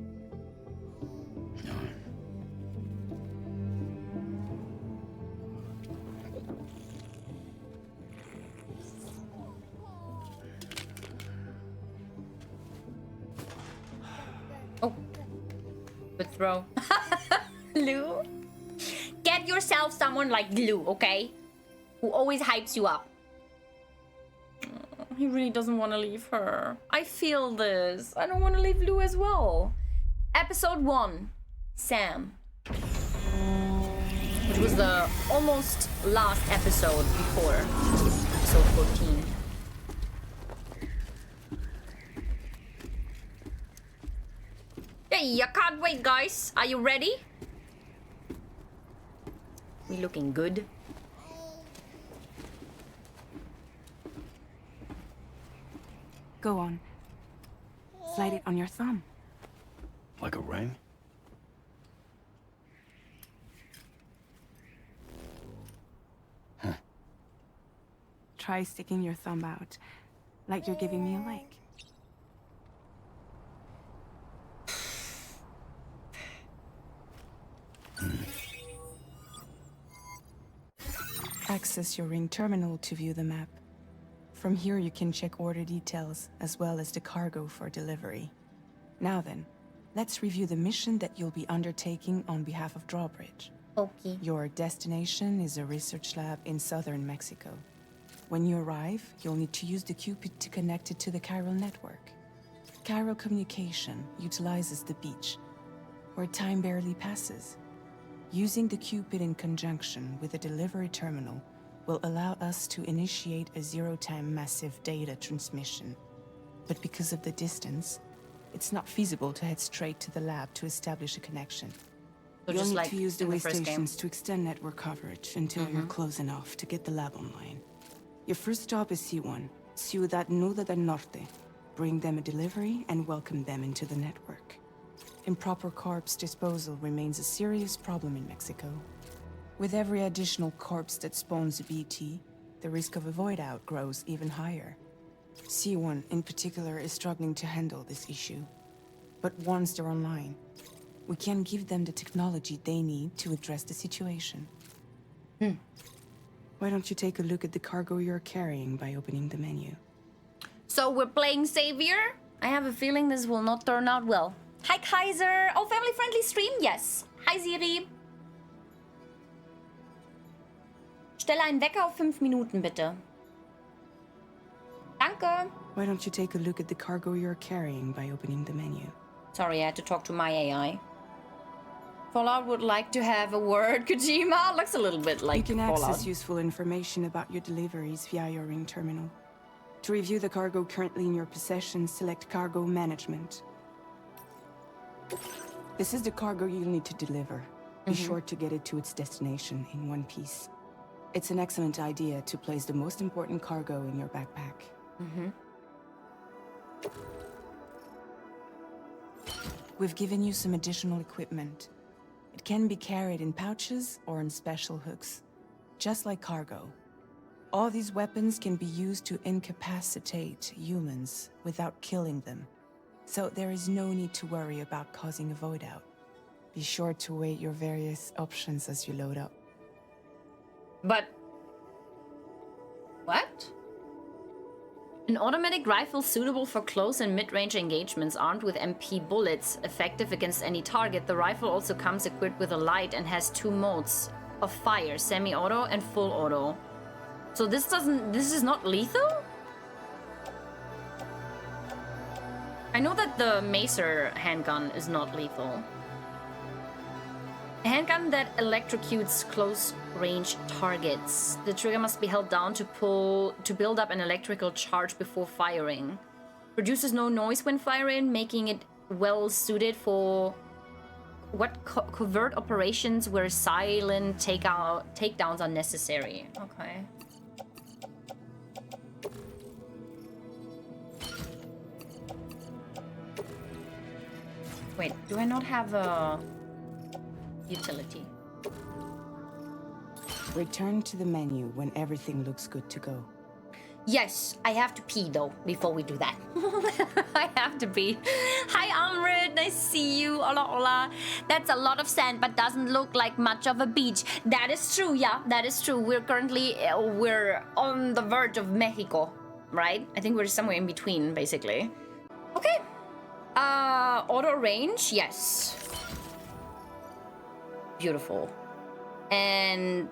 Oh, good throw. Lou, get yourself someone like Lou, okay? Who always hypes you up. He really doesn't want to leave her. I feel this. I don't want to leave Lou as well. Episode 1, Sam. Which was the almost last episode before episode 14. Hey, I can't wait, guys. Are you ready? We looking good? Go on. Slide it on your thumb. Like a ring? Try sticking your thumb out, like you're giving me a like. Access your ring terminal to view the map. From here you can check order details, as well as the cargo for delivery. Now then, let's review the mission that you'll be undertaking on behalf of Drawbridge. Okay. Your destination is a research lab in southern Mexico. When you arrive, you'll need to use the Cupid to connect it to the chiral network. Chiral communication utilizes the beach, where time barely passes. Using the Cupid in conjunction with a delivery terminal will allow us to initiate a zero-time massive data transmission. But because of the distance, it's not feasible to head straight to the lab to establish a connection. So You'll just need like to use the in the way first game. stations to extend network coverage until you're close enough to get the lab online. Your first stop is C1, Ciudad Nuda del Norte. Bring them a delivery and welcome them into the network. Improper corpse disposal remains a serious problem in Mexico. With every additional corpse that spawns a BT, the risk of a void out grows even higher. C1 in particular is struggling to handle this issue. But once they're online, we can give them the technology they need to address the situation. Why don't you take a look at the cargo you're carrying by opening the menu? So we're playing Savior? I have a feeling this will not turn out well. Hi Kaiser! Oh, family-friendly stream? Yes. Hi Siri. Stelle einen Wecker auf 5 Minuten, bitte. Danke. Why don't you take a look at the cargo you're carrying by opening the menu? Sorry, I had to talk to my AI. Fallout would like to have a word. Kojima looks a little bit like You can Fallout. access useful information about your deliveries via your ring terminal. To review the cargo currently in your possession, select Cargo Management. This is the cargo you'll need to deliver. Be sure to get it to its destination in one piece. It's an excellent idea to place the most important cargo in your backpack. We've given you some additional equipment. It can be carried in pouches or in special hooks, just like cargo. All these weapons can be used to incapacitate humans without killing them. So there is no need to worry about causing a void out. Be sure to weigh your various options as you load up. But... What? An automatic rifle suitable for close and mid-range engagements armed with MP bullets, effective against any target. The rifle also comes equipped with a light and has 2 modes of fire, semi-auto and full auto. So this is not lethal? I know that the Macer handgun is not lethal. A handgun that electrocutes close-range targets. The trigger must be held down to build up an electrical charge before firing. Produces no noise when firing, making it well-suited for covert operations where silent takedowns are necessary. Okay. Wait, do I not have a utility? Return to the menu when everything looks good to go. Yes, I have to pee though before we do that. I have to pee. Hi Amrit, nice to see you. Hola, hola. That's a lot of sand, but doesn't look like much of a beach. That is true, yeah, that is true. We're currently, we're on the verge of Mexico, right? I think we're somewhere in between, basically. Okay. Auto range, yes. Beautiful. And,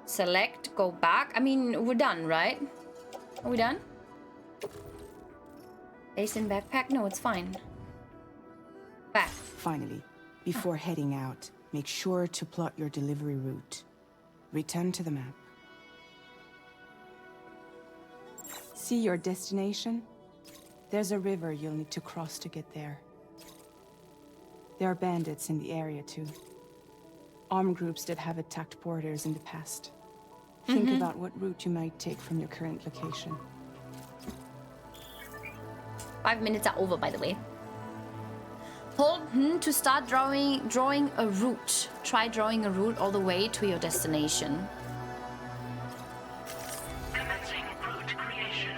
select, go back. I mean, we're done, right? Are we done? Base in backpack? No, it's fine. Back. Finally, before heading out, make sure to plot your delivery route. Return to the map. See your destination? There's a river you'll need to cross to get there. There are bandits in the area too. Armed groups that have attacked borders in the past. Think about what route you might take from your current location. 5 minutes are over, by the way. Hold to start drawing a route. Try drawing a route all the way to your destination. Commencing route creation.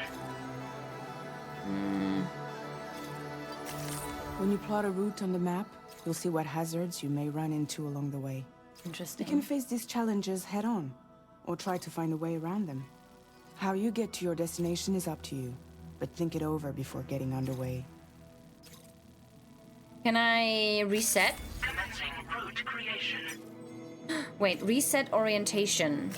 When you plot a route on the map, you'll see what hazards you may run into along the way. You Interesting. can face these challenges head on, or try to find a way around them. How you get to your destination is up to you, but think it over before getting underway. Can I reset? Commencing route creation. Wait, reset orientation.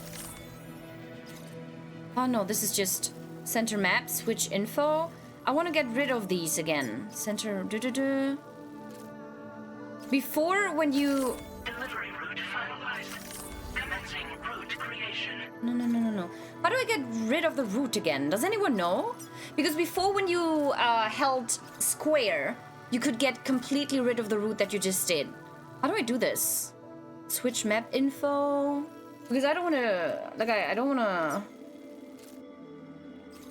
Oh no, this is just center map, switch info. I want to get rid of these again. Center. Before, when you. Delivery route finalized. Commencing route creation. No. How do I get rid of the route again? Does anyone know? Because before, when you held square, you could get completely rid of the route that you just did. How do I do this? Switch map info. Because I don't want to. Like, I don't want to.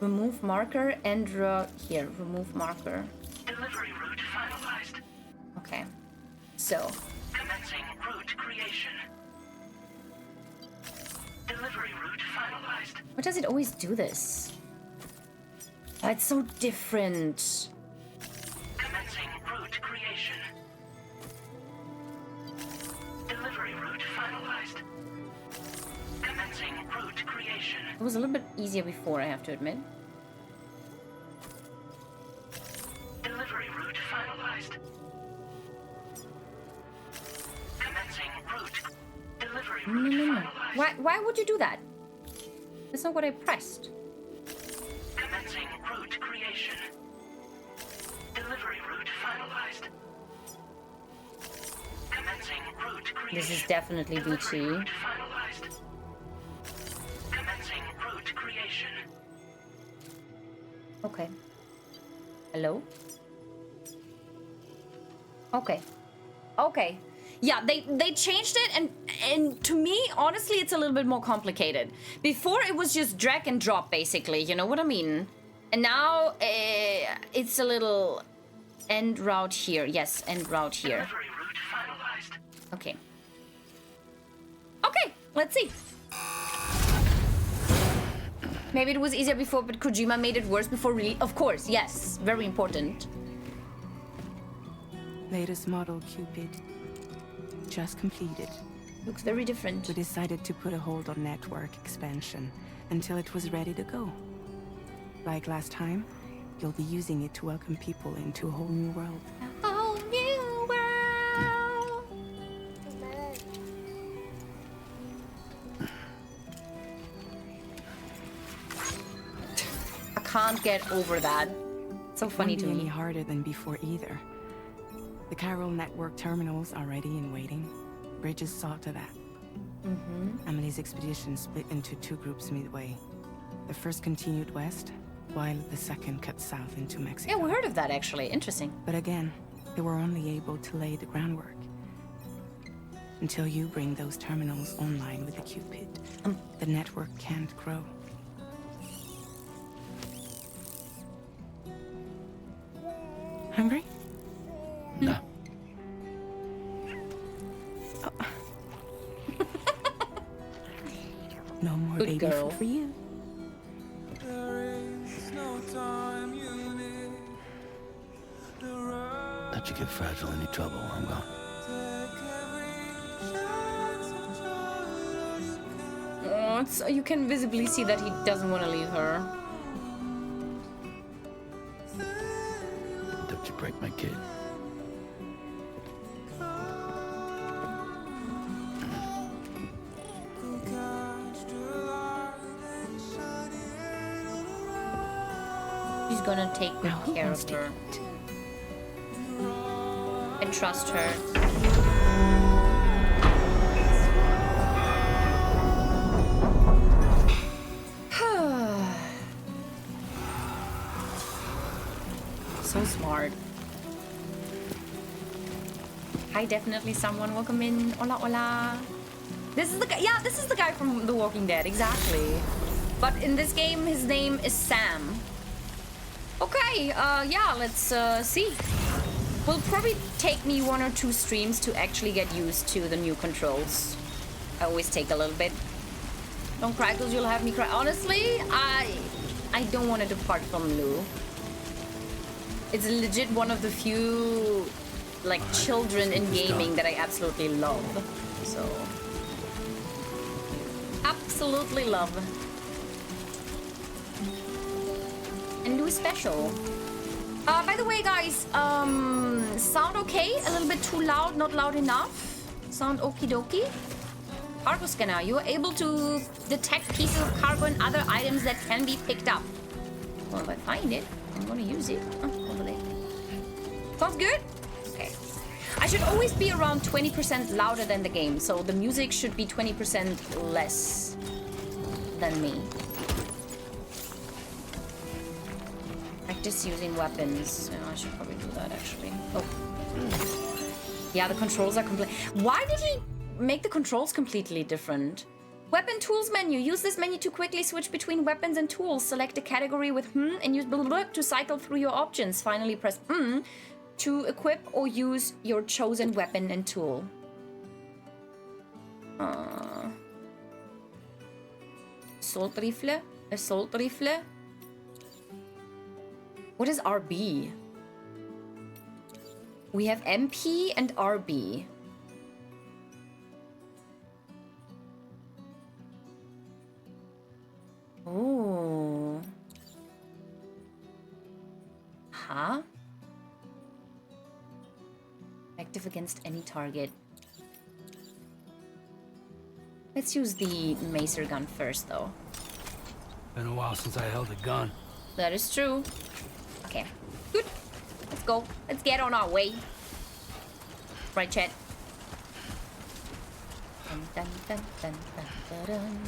Remove marker and here. Remove marker. Delivery route finalized. Okay. So. Commencing route creation. Delivery route finalized. Why does it always do this? Oh, it's so different. Commencing route creation. Delivery route finalized. Commencing route creation. It was a little bit easier before, I have to admit. Delivery route finalized. Commencing route. Delivery route finalized. Why would you do that? That's not what I pressed. Commencing route creation. Delivery route finalized. Commencing route creation. This is definitely Delivery BT. route finalized. Commencing route creation. Okay. Hello? Okay. Yeah, they changed it, and to me, honestly, it's a little bit more complicated. Before, it was just drag and drop, basically. You know what I mean? And now, it's a little end route here. Yes, end route here. Delivery route finalized. Okay. Okay, let's see. Maybe it was easier before, but Kojima made it worse before release. Of course, yes. Very important. Latest model Cupid. Just completed. Looks very different. We decided to put a hold on network expansion until it was ready to go. Like last time, you'll be using it to welcome people into a whole new world. A whole new world. I can't get over that. So funny to Won't be any me. harder than before either. The Carol network terminals are ready and waiting. Bridges saw to that. Amelie's expedition split into two groups midway. The first continued west, while the second cut south into Mexico. Yeah, we heard of that actually. Interesting. But again, they were only able to lay the groundwork. Until you bring those terminals online with the Cupid, the network can't grow. Hungry? No. No more Good baby girl. food for you. Let you get fragile any trouble while I'm gone. Oh, you can visibly see that he doesn't want to leave her. Don't you break my kid. He's gonna take good Now who care wants of to her eat? and trust her. So smart. Hi, definitely someone. Welcome in. Hola, hola. This is the guy. Yeah, this is the guy from The Walking Dead. Exactly. But in this game, his name is Sam. Okay. Yeah. Let's see. Will probably take me 1 or 2 streams to actually get used to the new controls. I always take a little bit. Don't cry because you'll have me cry. Honestly, I don't want to depart from Lou. It's legit one of the few like children in gaming that I absolutely love. So absolutely love. And Lou is special. By the way, guys, sound okay? A little bit too loud, not loud enough? Sound okie dokie? Cargo scanner. You are able to detect pieces of cargo and other items that can be picked up. Well, if I find it, I'm gonna use it. Oh, over there. Sounds good? Okay. I should always be around 20% louder than the game, so the music should be 20% less than me. Practice using weapons. Yeah, I should probably do that actually. Oh. Yeah, the controls are complete. Why did he make the controls completely different? Weapon tools menu. Use this menu to quickly switch between weapons and tools. Select a category with and use blah, blah, blah to cycle through your options. Finally press to equip or use your chosen weapon and tool. Assault rifle? Assault rifle? What is RB? We have MP and RB. Oh. Huh? Active against any target. Let's use the macer gun first, though. Been a while since I held a gun. That is true. Okay, good. Let's go. Let's get on our way. Right, chat. Dun, dun, dun, dun, dun, dun, dun.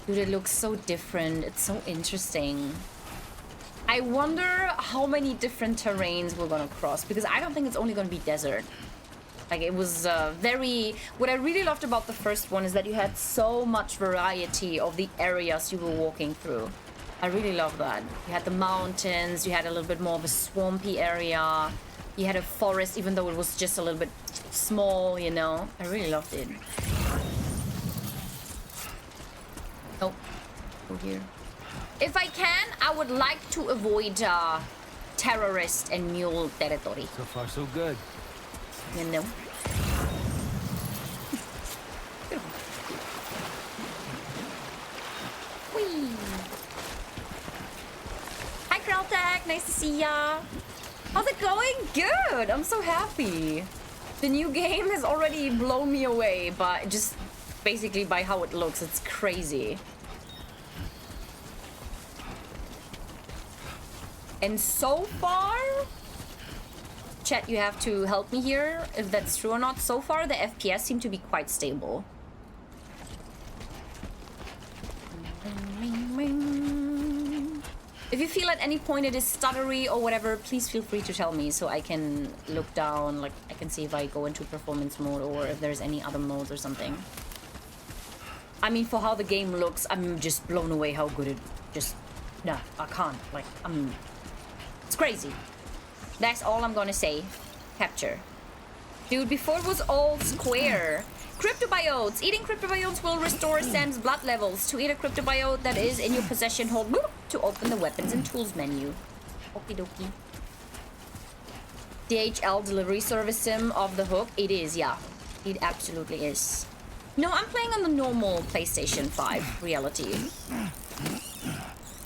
Dude, it looks so different. It's so interesting. I wonder how many different terrains we're gonna cross, because I don't think it's only gonna be desert. Like, it was very... What I really loved about the first one is that you had so much variety of the areas you were walking through. I really love that. You had the mountains, you had a little bit more of a swampy area, you had a forest, even though it was just a little bit small, you know? I really loved it. Oh, go here. If I can, I would like to avoid terrorist and mule territory. So far, so good. You know? Whee! Hi, Kraltek! Nice to see ya! How's it going? Good! I'm so happy. The new game has already blown me away, but just basically by how it looks. It's crazy. And so far... Chat, you have to help me here, if that's true or not. So far, the FPS seem to be quite stable. If you feel at any point it is stuttery or whatever, please feel free to tell me so I can look down, like I can see if I go into performance mode or if there's any other modes or something. I mean, for how the game looks, I'm just blown away how good it just... No, I can't. Like, it's crazy. That's all I'm gonna say. Capture. Dude, before it was all square. Cryptobiotes. Eating cryptobiotes will restore Sam's blood levels. To eat a cryptobiote that is in your possession, hold boop to open the weapons and tools menu. Okie dokie. DHL delivery service sim of the hook. It is, yeah. It absolutely is. No, I'm playing on the normal PlayStation 5 reality.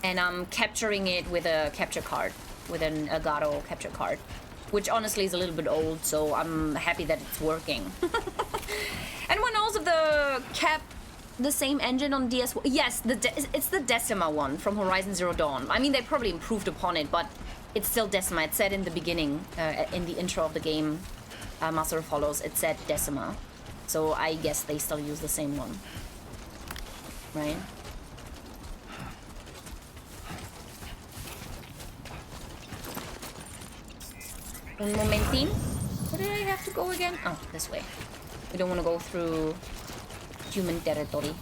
And I'm capturing it with a capture card. With an Elgato capture card, which honestly is a little bit old, so I'm happy that it's working. Anyone knows if the the same engine on DS? Yes, it's the Decima one from Horizon Zero Dawn. I mean, they probably improved upon it, but it's still Decima. It said in the beginning, in the intro of the game, Master of Hollows, it said Decima. So I guess they still use the same one, right? Un momentin. Where did I have to go again? Oh, this way. We don't want to go through human territory.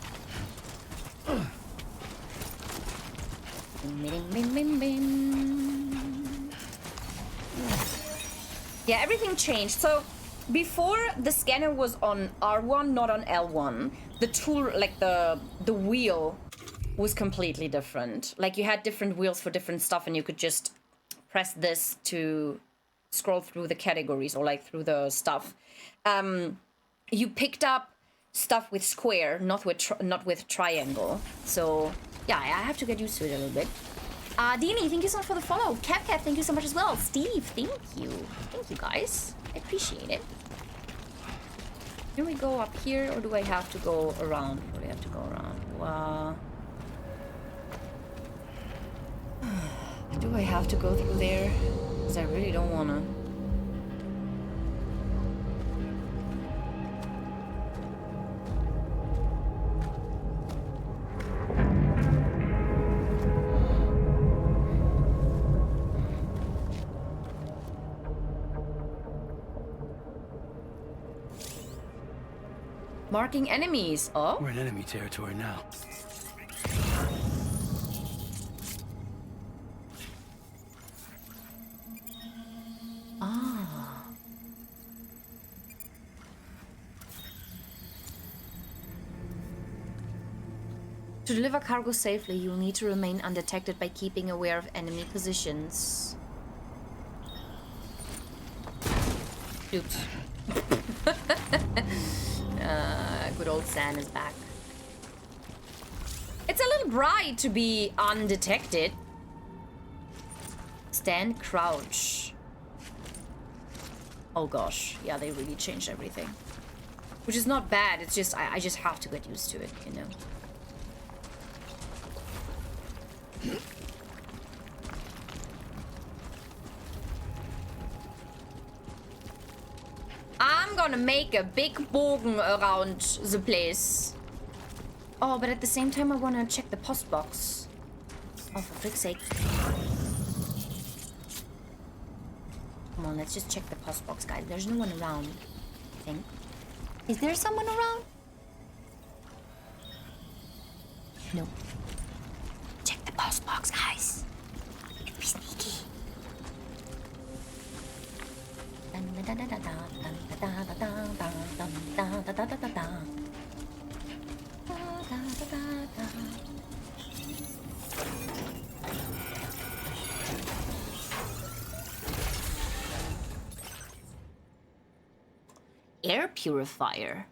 Bim, bim, bim, bim. Yeah, everything changed. So before the scanner was on R1, not on L1. The tool, like the wheel, was completely different. Like you had different wheels for different stuff, and you could just press this to scroll through the categories or like through the stuff. You picked up stuff with square, not with triangle. So yeah, I have to get used to it a little bit. Dini, thank you so much for the follow. Cap, thank you so much as well. Steve, thank you. Thank you, guys. I appreciate it. Do we go up here, or do I have to go around? Probably have to go around. Do I have to go through there? Because I really don't want to. Marking enemies. Oh? We're in enemy territory now. Ah. To deliver cargo safely, you'll need to remain undetected by keeping aware of enemy positions. Oops. Good old San is back. It's a little bright to be undetected. Stand crouch. Oh gosh, yeah, they really changed everything. Which is not bad, it's just, I just have to get used to it, you know. I'm gonna make a big bogen around the place. Oh, but at the same time I wanna check the post box. Oh, for frick's sake. Come on, let's just check the post box, guys. There's no one around, I think. Is there someone around? Nope. Check the post box, guys. It'd be sneaky. Air purifier.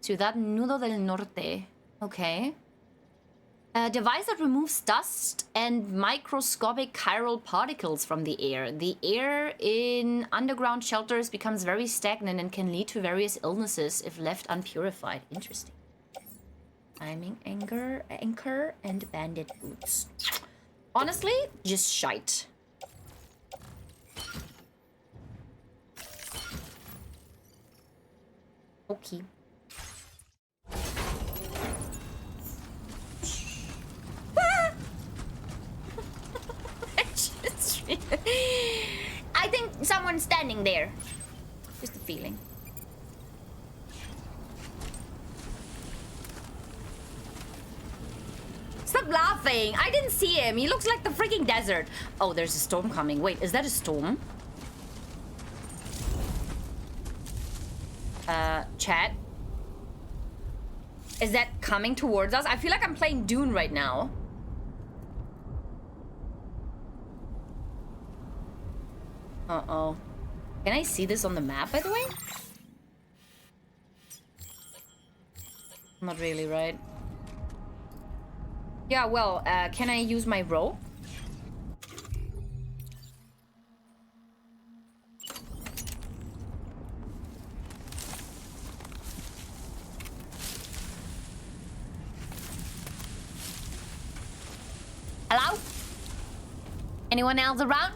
Ciudad Nudo del Norte. Okay. A device that removes dust and microscopic chiral particles from the air. The air in underground shelters becomes very stagnant and can lead to various illnesses if left unpurified. Interesting. Timing anchor and bandit boots. Honestly, just shite. Okay. I think someone's standing there. Just a feeling. Stop laughing. I didn't see him. He looks like the freaking desert. Oh, there's a storm coming. Wait, is that a storm? Chat? Is that coming towards us? I feel like I'm playing Dune right now. Uh-oh. Can I see this on the map, by the way? Not really, right? Yeah, well, can I use my rope? Hello? Anyone else around?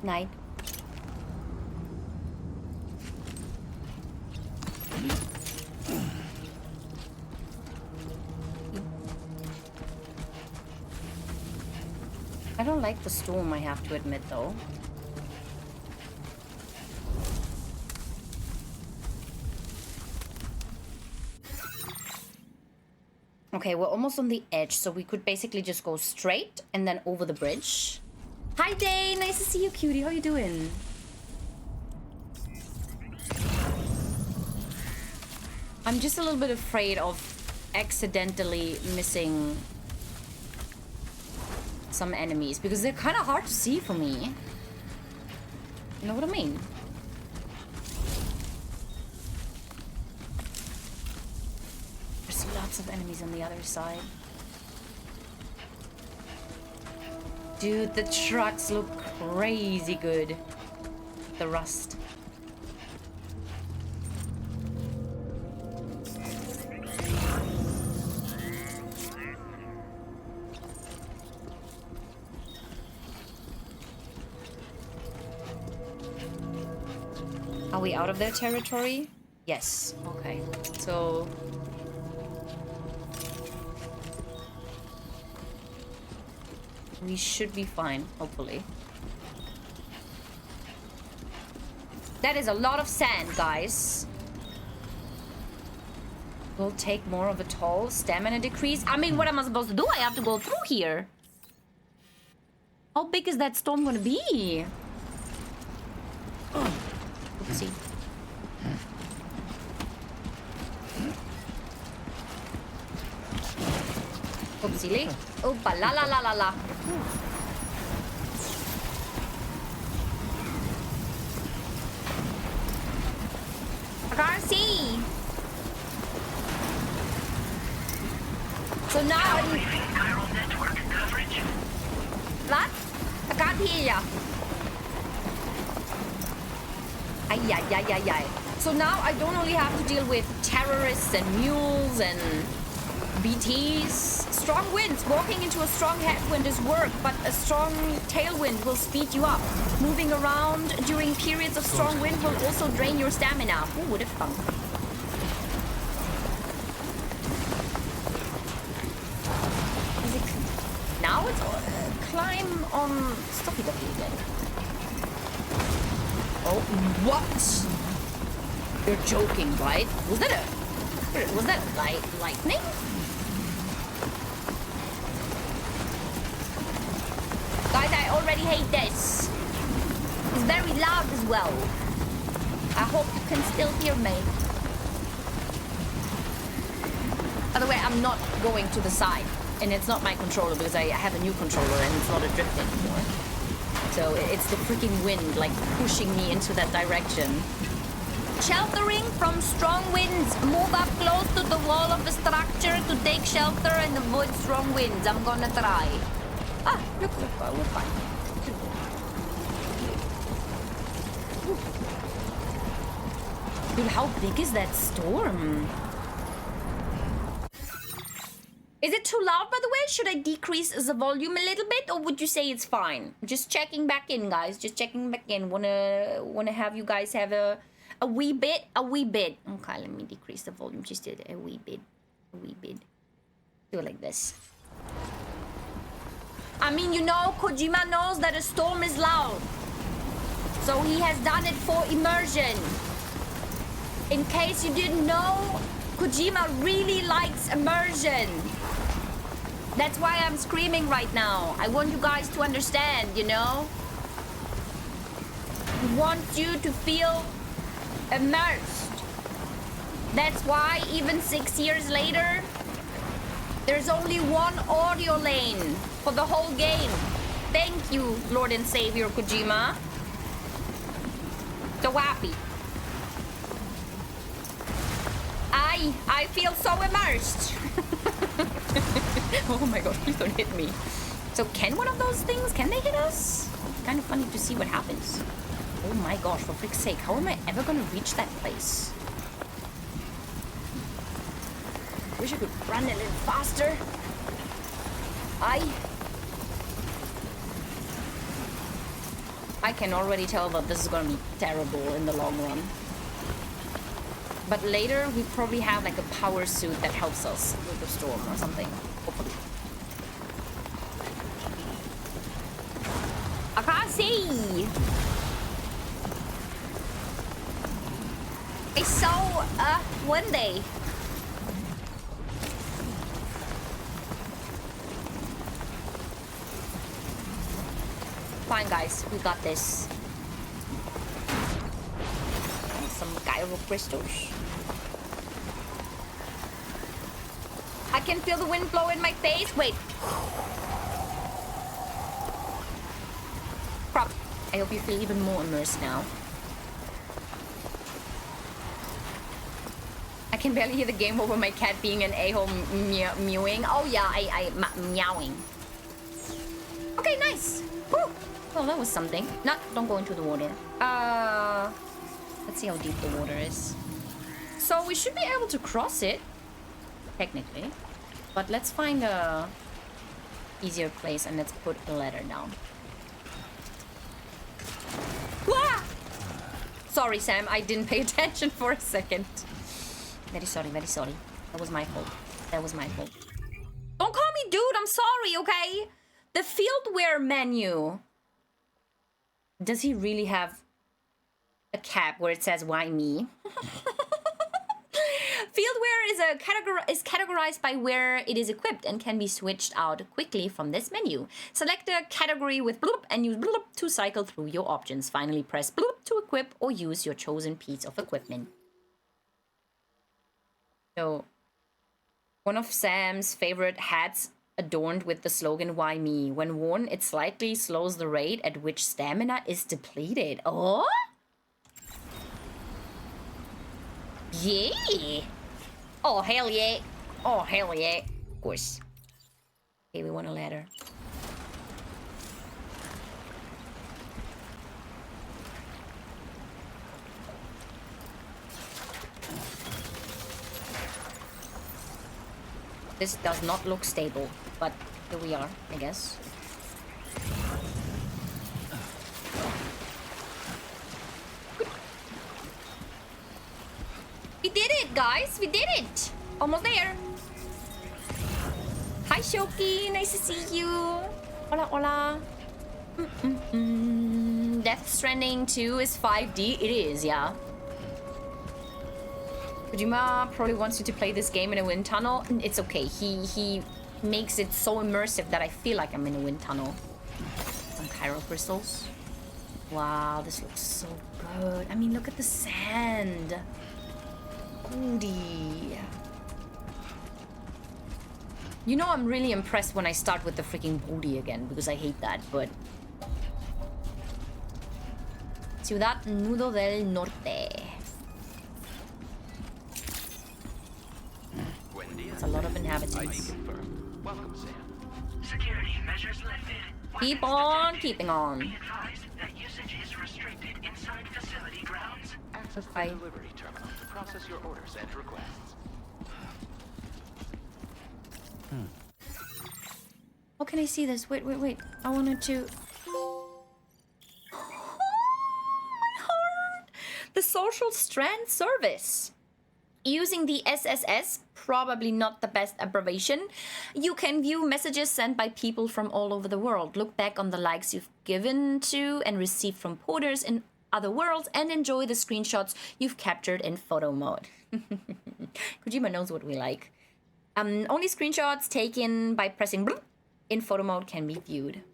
Night. I don't like the storm, I have to admit, though. Okay, we're almost on the edge, so we could basically just go straight and then over the bridge. Hi, Day. Nice to see you, cutie. How you doing? I'm just a little bit afraid of accidentally missing some enemies because they're kind of hard to see for me. You know what I mean? There's lots of enemies on the other side. Dude, the trucks look crazy good. The rust. Are we out of their territory? Yes. Okay. So... we should be fine, hopefully. That is a lot of sand, guys. We'll take more of a toll. Stamina decrease. I mean, what am I supposed to do? I have to go through here. How big is that storm gonna be? Oh. Oopsie. Oopsie. Oopa la la la la la. I can't see. So now Chiral network coverage. what? I can't hear ya. Ay, ay, ay, ay, ay. So now I don't only have to deal with terrorists and mules and BTs. Strong winds. Walking into a strong headwind is work, but a strong tailwind will speed you up. Moving around during periods of strong wind will also drain your stamina. Ooh, what a fun. Now it's climb on Stoppy Duppy again. Oh, what? You're joking, right? Was that lightning? Guys, I already hate this. It's very loud as well. I hope you can still hear me. By the way, I'm not going to the side. And it's not my controller because I have a new controller and it's not a drift anymore. So it's the freaking wind like pushing me into that direction. Sheltering from strong winds. Move up close to the wall of the structure to take shelter and avoid strong winds. I'm gonna try. Ah, look, we're fine. Dude, how big is that storm? Is it too loud, by the way? Should I decrease the volume a little bit, or would you say it's fine? Just checking back in, guys. Just checking back in. Wanna have you guys have a wee bit. Okay, let me decrease the volume just a wee bit. Do it like this. I mean, you know, Kojima knows that a storm is loud. So he has done it for immersion. In case you didn't know, Kojima really likes immersion. That's why I'm screaming right now. I want you guys to understand, you know? He wants you to feel immersed. That's why even 6 years later, there's only one audio lane for the whole game. Thank you, Lord and Savior Kojima. So happy. I feel so immersed. Oh my god, please don't hit me. So can one of those things, can they hit us? It's kind of funny to see what happens. Oh my gosh, for frick's sake, how am I ever gonna reach that place? Wish I could run a little faster. I can already tell that this is gonna be terrible in the long run. But later, we probably have like a power suit that helps us with the storm or something. Hopefully. I can't see! It's so windy. fine, guys. We got this. Some gyro crystals. I can feel the wind blow in my face. Wait. Crap. I hope you feel even more immersed now. I can barely hear the game over my cat being an a-hole mewing. Oh yeah, meowing. Okay, nice. Woo. Well, that was something. No, don't go into the water. Let's see how deep the water is. So we should be able to cross it, technically. But let's find a easier place and let's put a ladder down. Wah! Sorry, Sam. I didn't pay attention for a second. Very sorry, very sorry. That was my fault. That was my fault. Don't call me dude. I'm sorry, okay? The fieldware menu. Does he really have a cap where it says "Why me"? Fieldware is categorized by where it is equipped and can be switched out quickly from this menu. Select a category with bloop and use bloop to cycle through your options. Finally, press bloop to equip or use your chosen piece of equipment. So, one of Sam's favorite hats adorned with the slogan "Why me?" When worn, it slightly slows the rate at which stamina is depleted. Oh? Yeah! Oh, hell yeah! Oh, hell yeah! Of course. Okay, we want a ladder. This does not look stable, but here we are, I guess. We did it, guys! We did it! Almost there! Hi, Shoki! Nice to see you! Hola, hola! Death Stranding 2 is 5D? It is, yeah. Kojima probably wants you to play this game in a wind tunnel. It's okay. He makes it so immersive that I feel like I'm in a wind tunnel. Some Cairo crystals. Wow, this looks so good. I mean, look at the sand. Goody. You know, I'm really impressed when I start with the freaking booty again, because I hate that, but... Ciudad Nudo del Norte. That's a lot of inhabitants. Welcome, Sam. Security measures lifted. Keep on keeping on. Be advised that usage is restricted inside facility grounds. Access the delivery terminal to process your orders and requests. How can I see this? Wait. I wanted to... The Social Strand Service. Using the SSS, probably not the best abbreviation, you can view messages sent by people from all over the world, look back on the likes you've given to and received from porters in other worlds, and enjoy the screenshots you've captured in photo mode. Kojima knows what we like. Only screenshots taken by pressing bloop in photo mode can be viewed.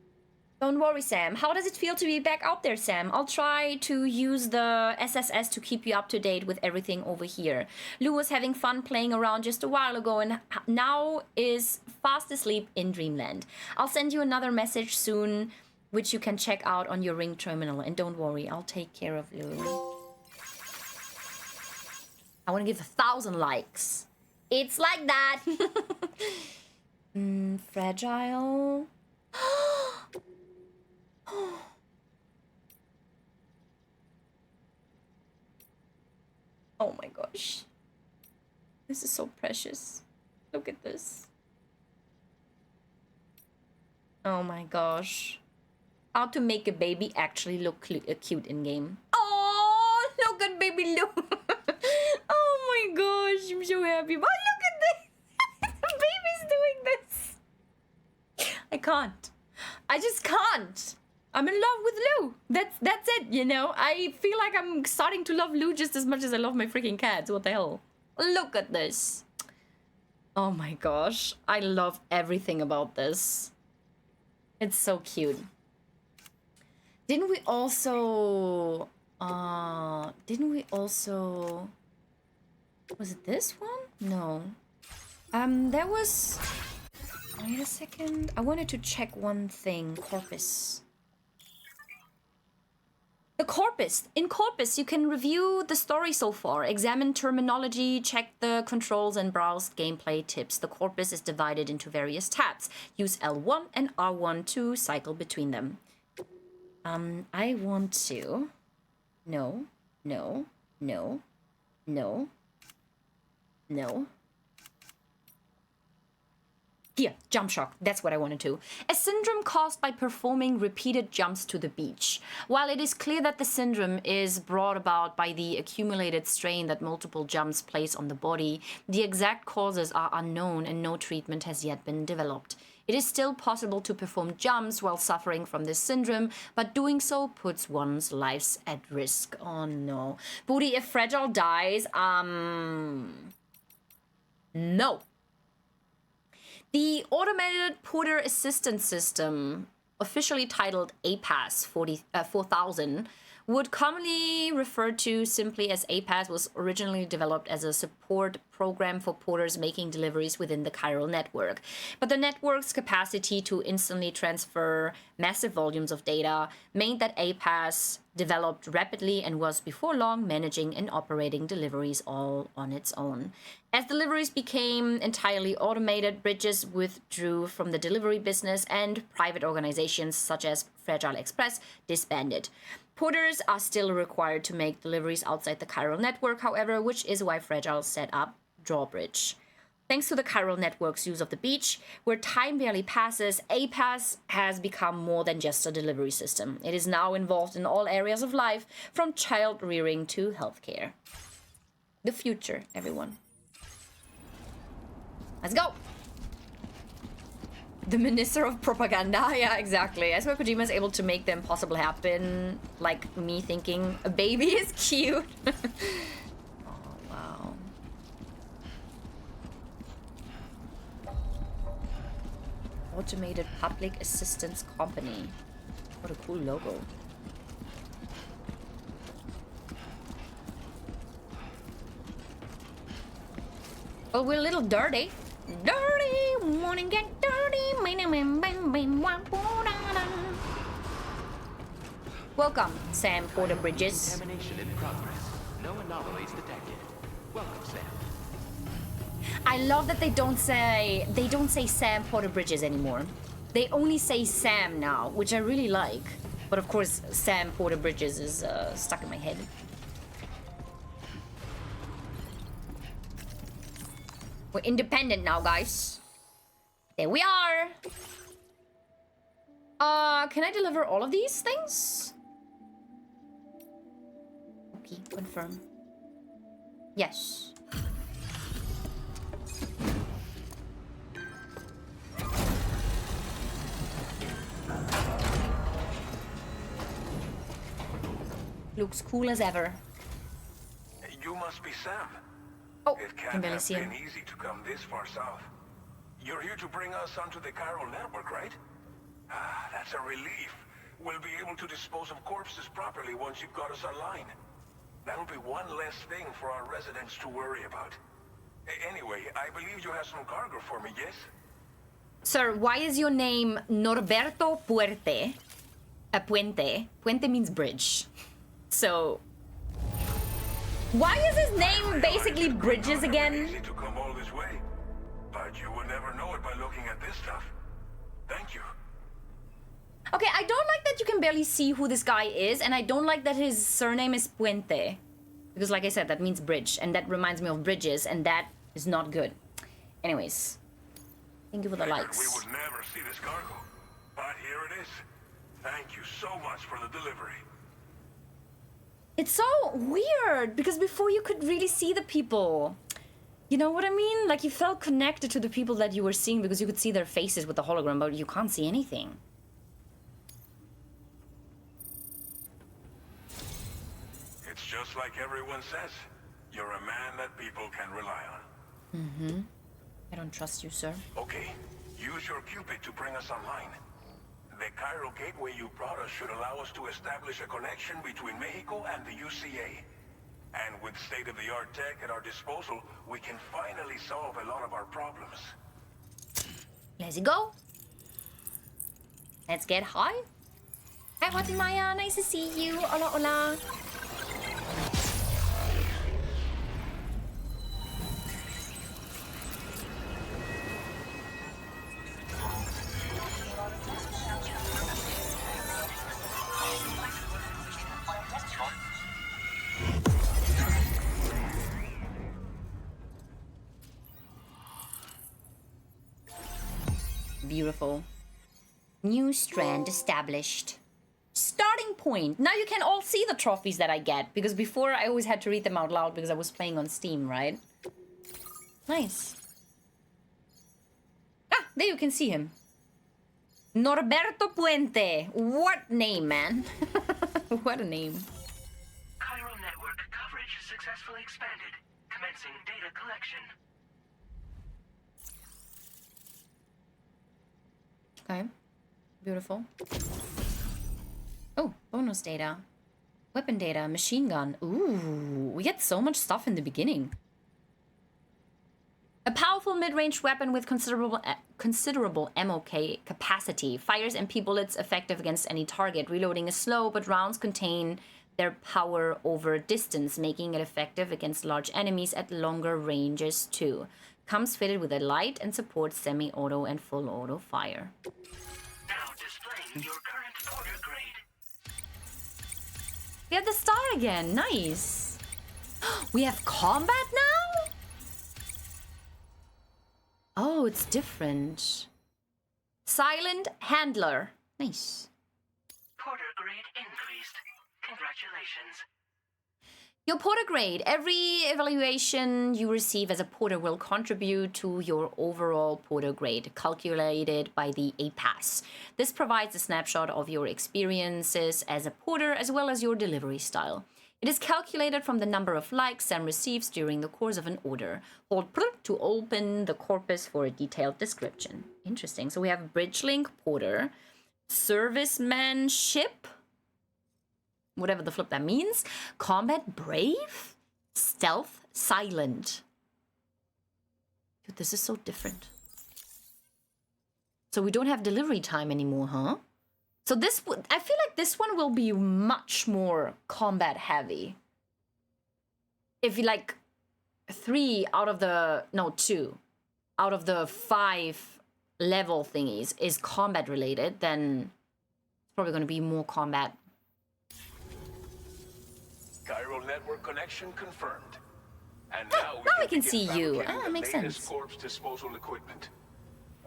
Don't worry, Sam. How does it feel to be back out there, Sam? I'll try to use the SSS to keep you up to date with everything over here. Lou was having fun playing around just a while ago and now is fast asleep in Dreamland. I'll send you another message soon, which you can check out on your Ring terminal. And don't worry, I'll take care of Lou. I want to give 1,000 likes. It's like that. Fragile. Oh my gosh. This is so precious. Look at this. Oh my gosh. How to make a baby actually look cute in game. Oh, look at baby Lou. Oh my gosh, I'm so happy. Oh, look at this. The baby's doing this. I can't. I just can't. I'm in love with Lou. That's it, you know? I feel like I'm starting to love Lou just as much as I love my freaking cats. What the hell? Look at this. Oh my gosh. I love everything about this. It's so cute. Didn't we also... Was it this one? No. There was... Wait a second. I wanted to check one thing. Corpus. The Corpus. In Corpus, you can review the story so far, examine terminology, check the controls, and browse gameplay tips. The Corpus is divided into various tabs. Use L1 and R1 to cycle between them. I want to... No. Here, jump shock. That's what I wanted to. A syndrome caused by performing repeated jumps to the beach. While it is clear that the syndrome is brought about by the accumulated strain that multiple jumps place on the body, the exact causes are unknown and no treatment has yet been developed. It is still possible to perform jumps while suffering from this syndrome, but doing so puts one's lives at risk. Oh no. Booty, if Fragile dies, no. The Automated Porter Assistance System, officially titled APAS 4000, would commonly referred to simply as APAS, was originally developed as a support program for porters making deliveries within the chiral network. But the network's capacity to instantly transfer massive volumes of data meant that APAS developed rapidly and was before long managing and operating deliveries all on its own. As deliveries became entirely automated, Bridges withdrew from the delivery business and private organizations such as Fragile Express disbanded. Porters are still required to make deliveries outside the chiral network, however, which is why Fragile set up Drawbridge. Thanks to the chiral network's use of the beach, where time barely passes, APAS has become more than just a delivery system. It is now involved in all areas of life, from child rearing to healthcare. The future, everyone. Let's go! The Minister of Propaganda, yeah, exactly. I swear Kojima is able to make the impossible happen, like me thinking a baby is cute. Oh, wow. Automated Public Assistance Company. What a cool logo. Well, we're a little dirty. Dirty, wanna get dirty. Welcome, Sam Porter Bridges. Contamination in progress. No anomalies detected. Welcome, Sam. I love that they don't say Sam Porter Bridges anymore. They only say Sam now, which I really like. But of course, Sam Porter Bridges is stuck in my head. We're independent now, guys. There we are. Can I deliver all of these things? Okay, confirm. Yes. Looks cool as ever. You must be Sam. Oh, It can can't barely have see him. been easy to come this far south. You're here to bring us onto the chiral network, right? Ah, that's a relief. We'll be able to dispose of corpses properly once you've got us online. That'll be one less thing for our residents to worry about. Anyway, I believe you have some cargo for me, yes? Sir, why is your name Norberto Puente? Puente. Puente means bridge. So, why is his name basically Bridges again? Easy to come all this way, but you will never know it by looking at this stuff. Thank you. Okay, I don't like that you can barely see who this guy is, and I don't like that his surname is Puente. Because like I said, that means bridge, and that reminds me of bridges, and that is not good. Anyways, thank you for the likes. We would never see this cargo, but here it is. Thank you so much for the delivery. It's so weird, because before you could really see the people. You know what I mean? Like, you felt connected to the people that you were seeing because you could see their faces with the hologram, but you can't see anything. It's just like everyone says. You're a man that people can rely on. Mm-hmm. I don't trust you, sir. Okay, use your Cupid to bring us online. The Cairo gateway you brought us should allow us to establish a connection between Mexico and the UCA. And with state-of-the-art tech at our disposal, we can finally solve a lot of our problems. Let's go. Let's get high. Hi, Fatimaya. Nice to see you. Hola, hola. Beautiful. New strand established. Starting point. Now you can all see the trophies that I get, because before I always had to read them out loud because I was playing on Steam, right? Nice. Ah, there you can see him. Norberto Puente. What name, man? What a name. Cairo network coverage successfully expanded. Commencing data collection. Okay. Beautiful. Oh, bonus data. Weapon data, machine gun. Ooh, we get so much stuff in the beginning. A powerful mid-range weapon with considerable MOK capacity. Fires MP bullets effective against any target. Reloading is slow, but rounds contain their power over distance, making it effective against large enemies at longer ranges too. Comes fitted with a light and supports semi-auto and full auto fire. Now displaying your current order grade. We have the star again. Nice. We have combat now? Oh, it's different. Silent handler. Nice. Porter grade increased. Congratulations. Your porter grade. Every evaluation you receive as a porter will contribute to your overall porter grade, calculated by the APAS. This provides a snapshot of your experiences as a porter as well as your delivery style. It is calculated from the number of likes Sam receives during the course of an order. Hold P to open the corpus for a detailed description. Interesting. So we have Bridgelink Porter, Servicemanship, whatever the flip that means, Combat Brave, Stealth Silent. Dude, this is so different. So we don't have delivery time anymore, huh? So this, I feel like this one will be much more combat heavy. If you like 2 out of the 5 level thingies is combat related, then it's probably going to be more combat. Cairo network connection confirmed. And now we can see you. fabricating the Makes latest sense. corpse disposal equipment.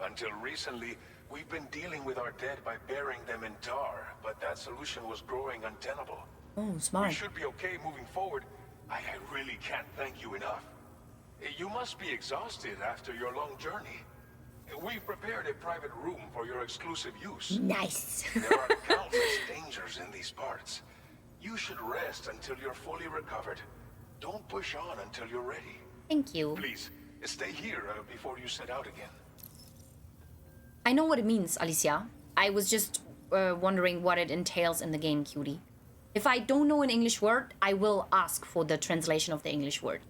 Until recently, we've been dealing with our dead by burying them in tar, but that solution was growing untenable. Oh, We smart. should be okay moving forward. I really can't thank you enough. You must be exhausted after your long journey. We've prepared a private room for your exclusive use. Nice. There are countless dangers in these parts. You should rest until you're fully recovered. Don't push on until you're ready. Thank you. Please, stay here before you set out again. I know what it means, Alicia. I was just wondering what it entails in the game, cutie. If I don't know an English word, I will ask for the translation of the English word.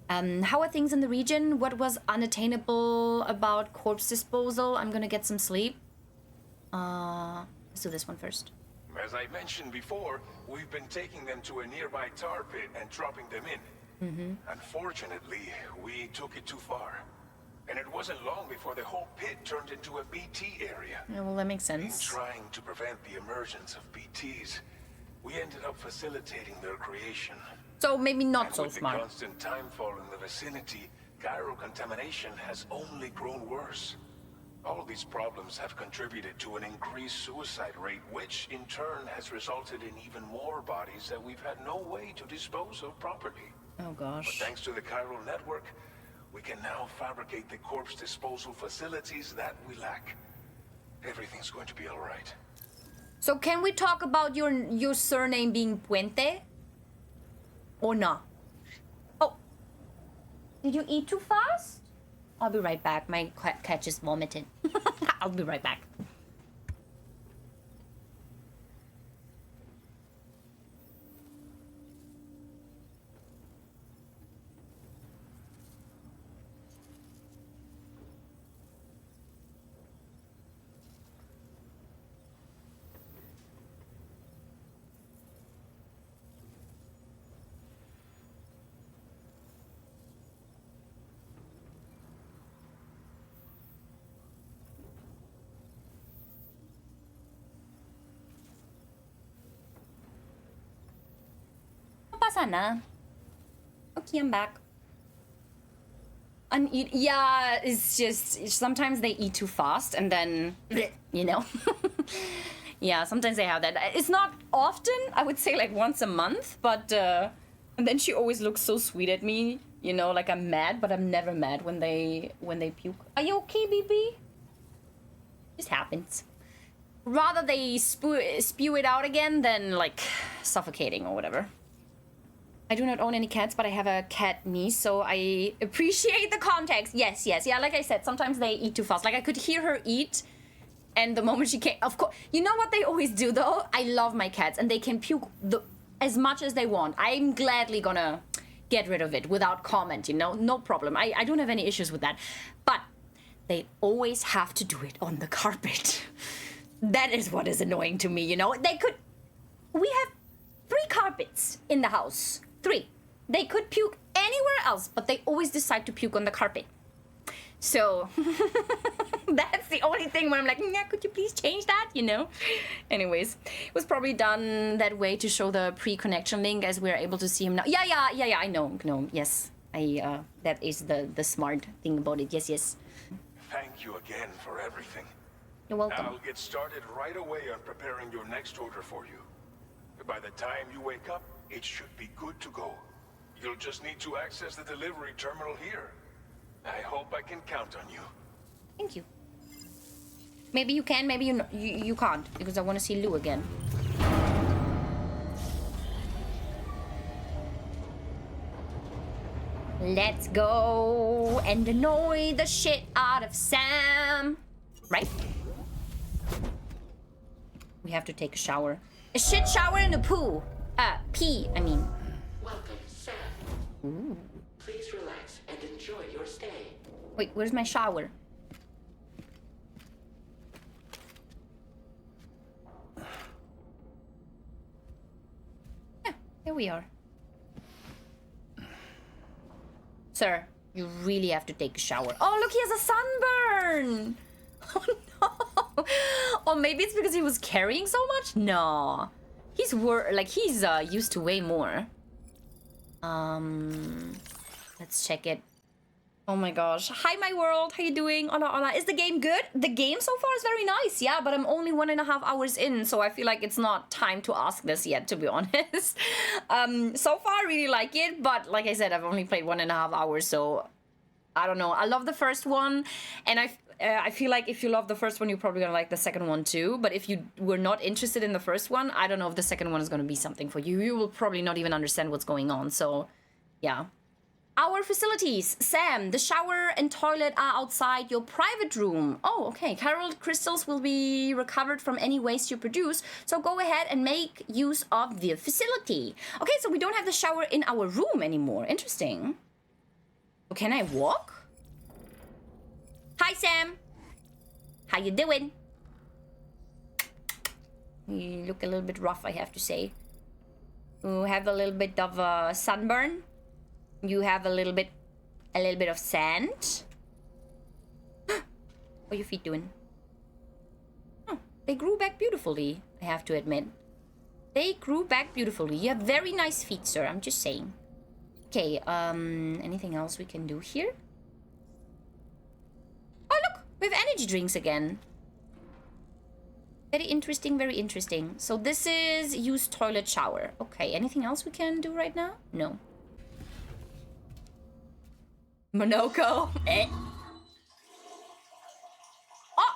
How are things in the region? What was unattainable about corpse disposal? I'm gonna get some sleep. Let's do this one first. As I mentioned before, we've been taking them to a nearby tar pit and dropping them in. Unfortunately, we took it too far. And it wasn't long before the whole pit turned into a BT area. Yeah, well, that makes In sense. trying to prevent the emergence of BTs, we ended up facilitating their creation. So maybe not And so with the smart. constant timefall in the vicinity, Cairo contamination has only grown worse. All these problems have contributed to an increased suicide rate, which in turn has resulted in even more bodies that we've had no way to dispose of properly. Oh But gosh. thanks to the Cairo network, we can now fabricate the corpse disposal facilities that we lack. Everything's going to be all right. So can we talk about your surname being Puente? Or not? Oh. Did you eat too fast? I'll be right back. My cat just vomited. I'll be right back. Sana. Okay, I'm back. Yeah, it's just sometimes they eat too fast and then, you know. Yeah, sometimes they have that. It's not often, I would say like once a month, but and then she always looks so sweet at me, you know, like I'm mad, but I'm never mad when they puke. Are you okay, BB? Just happens. Rather they spew it out again than like suffocating or whatever. I do not own any cats, but I have a cat niece, so I appreciate the context. Yes, yes, yeah, like I said, sometimes they eat too fast. Like I could hear her eat, and the moment she came, of course, you know what they always do though? I love my cats, and they can puke as much as they want. I'm gladly gonna get rid of it without comment, you know? No problem. I don't have any issues with that. But they always have to do it on the carpet. That is what is annoying to me, you know? We have 3 carpets in the house. 3. They could puke anywhere else, but they always decide to puke on the carpet. So, that's the only thing where I'm like, yeah, could you please change that, you know? Anyways, it was probably done that way to show the pre-connection link as we're able to see him now. Yeah, I know, yes. That is the smart thing about it, yes. Thank you again for everything. You're welcome. I'll get started right away on preparing your next order for you. By the time you wake up, it should be good to go. You'll just need to access the delivery terminal here. I hope I can count on you. Thank you. Maybe you can, maybe you can't, because I want to see Lou again. Let's go and annoy the shit out of Sam. Right? We have to take a shower. A shit shower and a poo. Pee, I mean. Welcome, Sam. Ooh. Please relax and enjoy your stay. Wait, where's my shower? Yeah, there we are. Sir, you really have to take a shower. Oh, look, he has a sunburn! Oh, no! Or maybe it's because he was carrying so much? No. He's used to way more. Let's check it. Oh my gosh. Hi, my world. How you doing? Hola, hola. Is the game good? The game so far is very nice, yeah, but I'm only 1.5 hours in, so I feel like it's not time to ask this yet, to be honest. So far, I really like it, but like I said, I've only played 1.5 hours, so I don't know. I love the first one, and I feel like if you love the first one, you're probably gonna like the second one too. But if you were not interested in the first one, I don't know if the second one is gonna be something for you. You will probably not even understand what's going on, so yeah. Our facilities. Sam, the shower and toilet are outside your private room. Oh, okay. Chiral crystals will be recovered from any waste you produce, so go ahead and make use of the facility. Okay, so we don't have the shower in our room anymore. Interesting. Oh, can I walk? Hi, Sam. How you doing? You look a little bit rough, I have to say. You have a little bit of sunburn. You have a little bit of sand. What are your feet doing? Oh, they grew back beautifully, I have to admit. They grew back beautifully. You have very nice feet, sir. I'm just saying. Okay, anything else we can do here? Oh, look! We have energy drinks again. Very interesting, very interesting. So this is use toilet shower. Okay, anything else we can do right now? No. Monoko. Eh. Oh!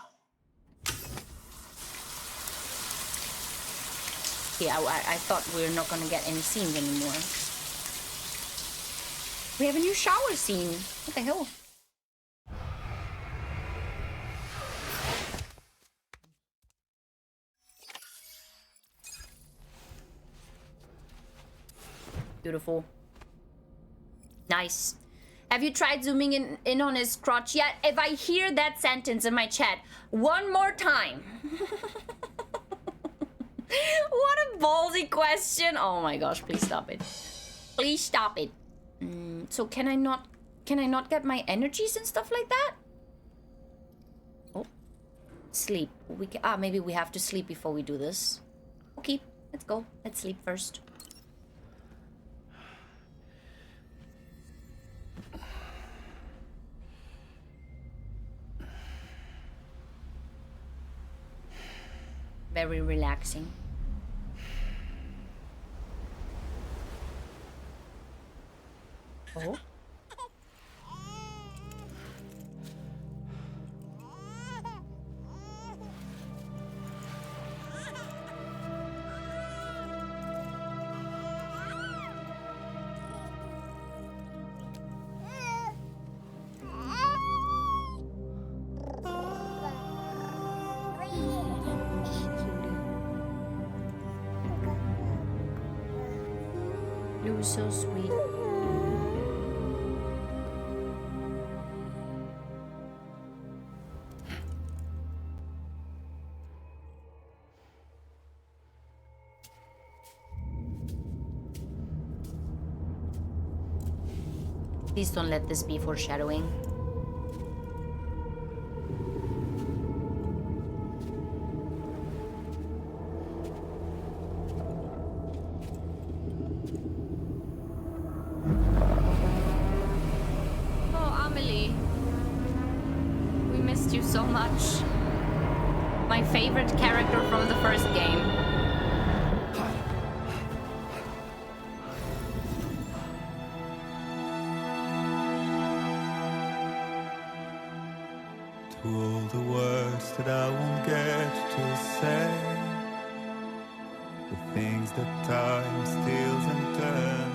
Yeah, I thought we were not gonna get any scenes anymore. We have a new shower scene. What the hell? Beautiful. Nice. Have you tried zooming in on his crotch yet? If I hear that sentence in my chat one more time. What a ballsy question. Oh my gosh, please stop it. Please stop it. So can I not get my energies and stuff like that? Oh. Sleep. Maybe we have to sleep before we do this. Okay, let's go. Let's sleep first. Very relaxing. Oh. Blue's so sweet. Please don't let this be foreshadowing. Oh, Amelie. We missed you so much. My favorite character from the first game. To all the words that I won't get to say, the things that time steals and turns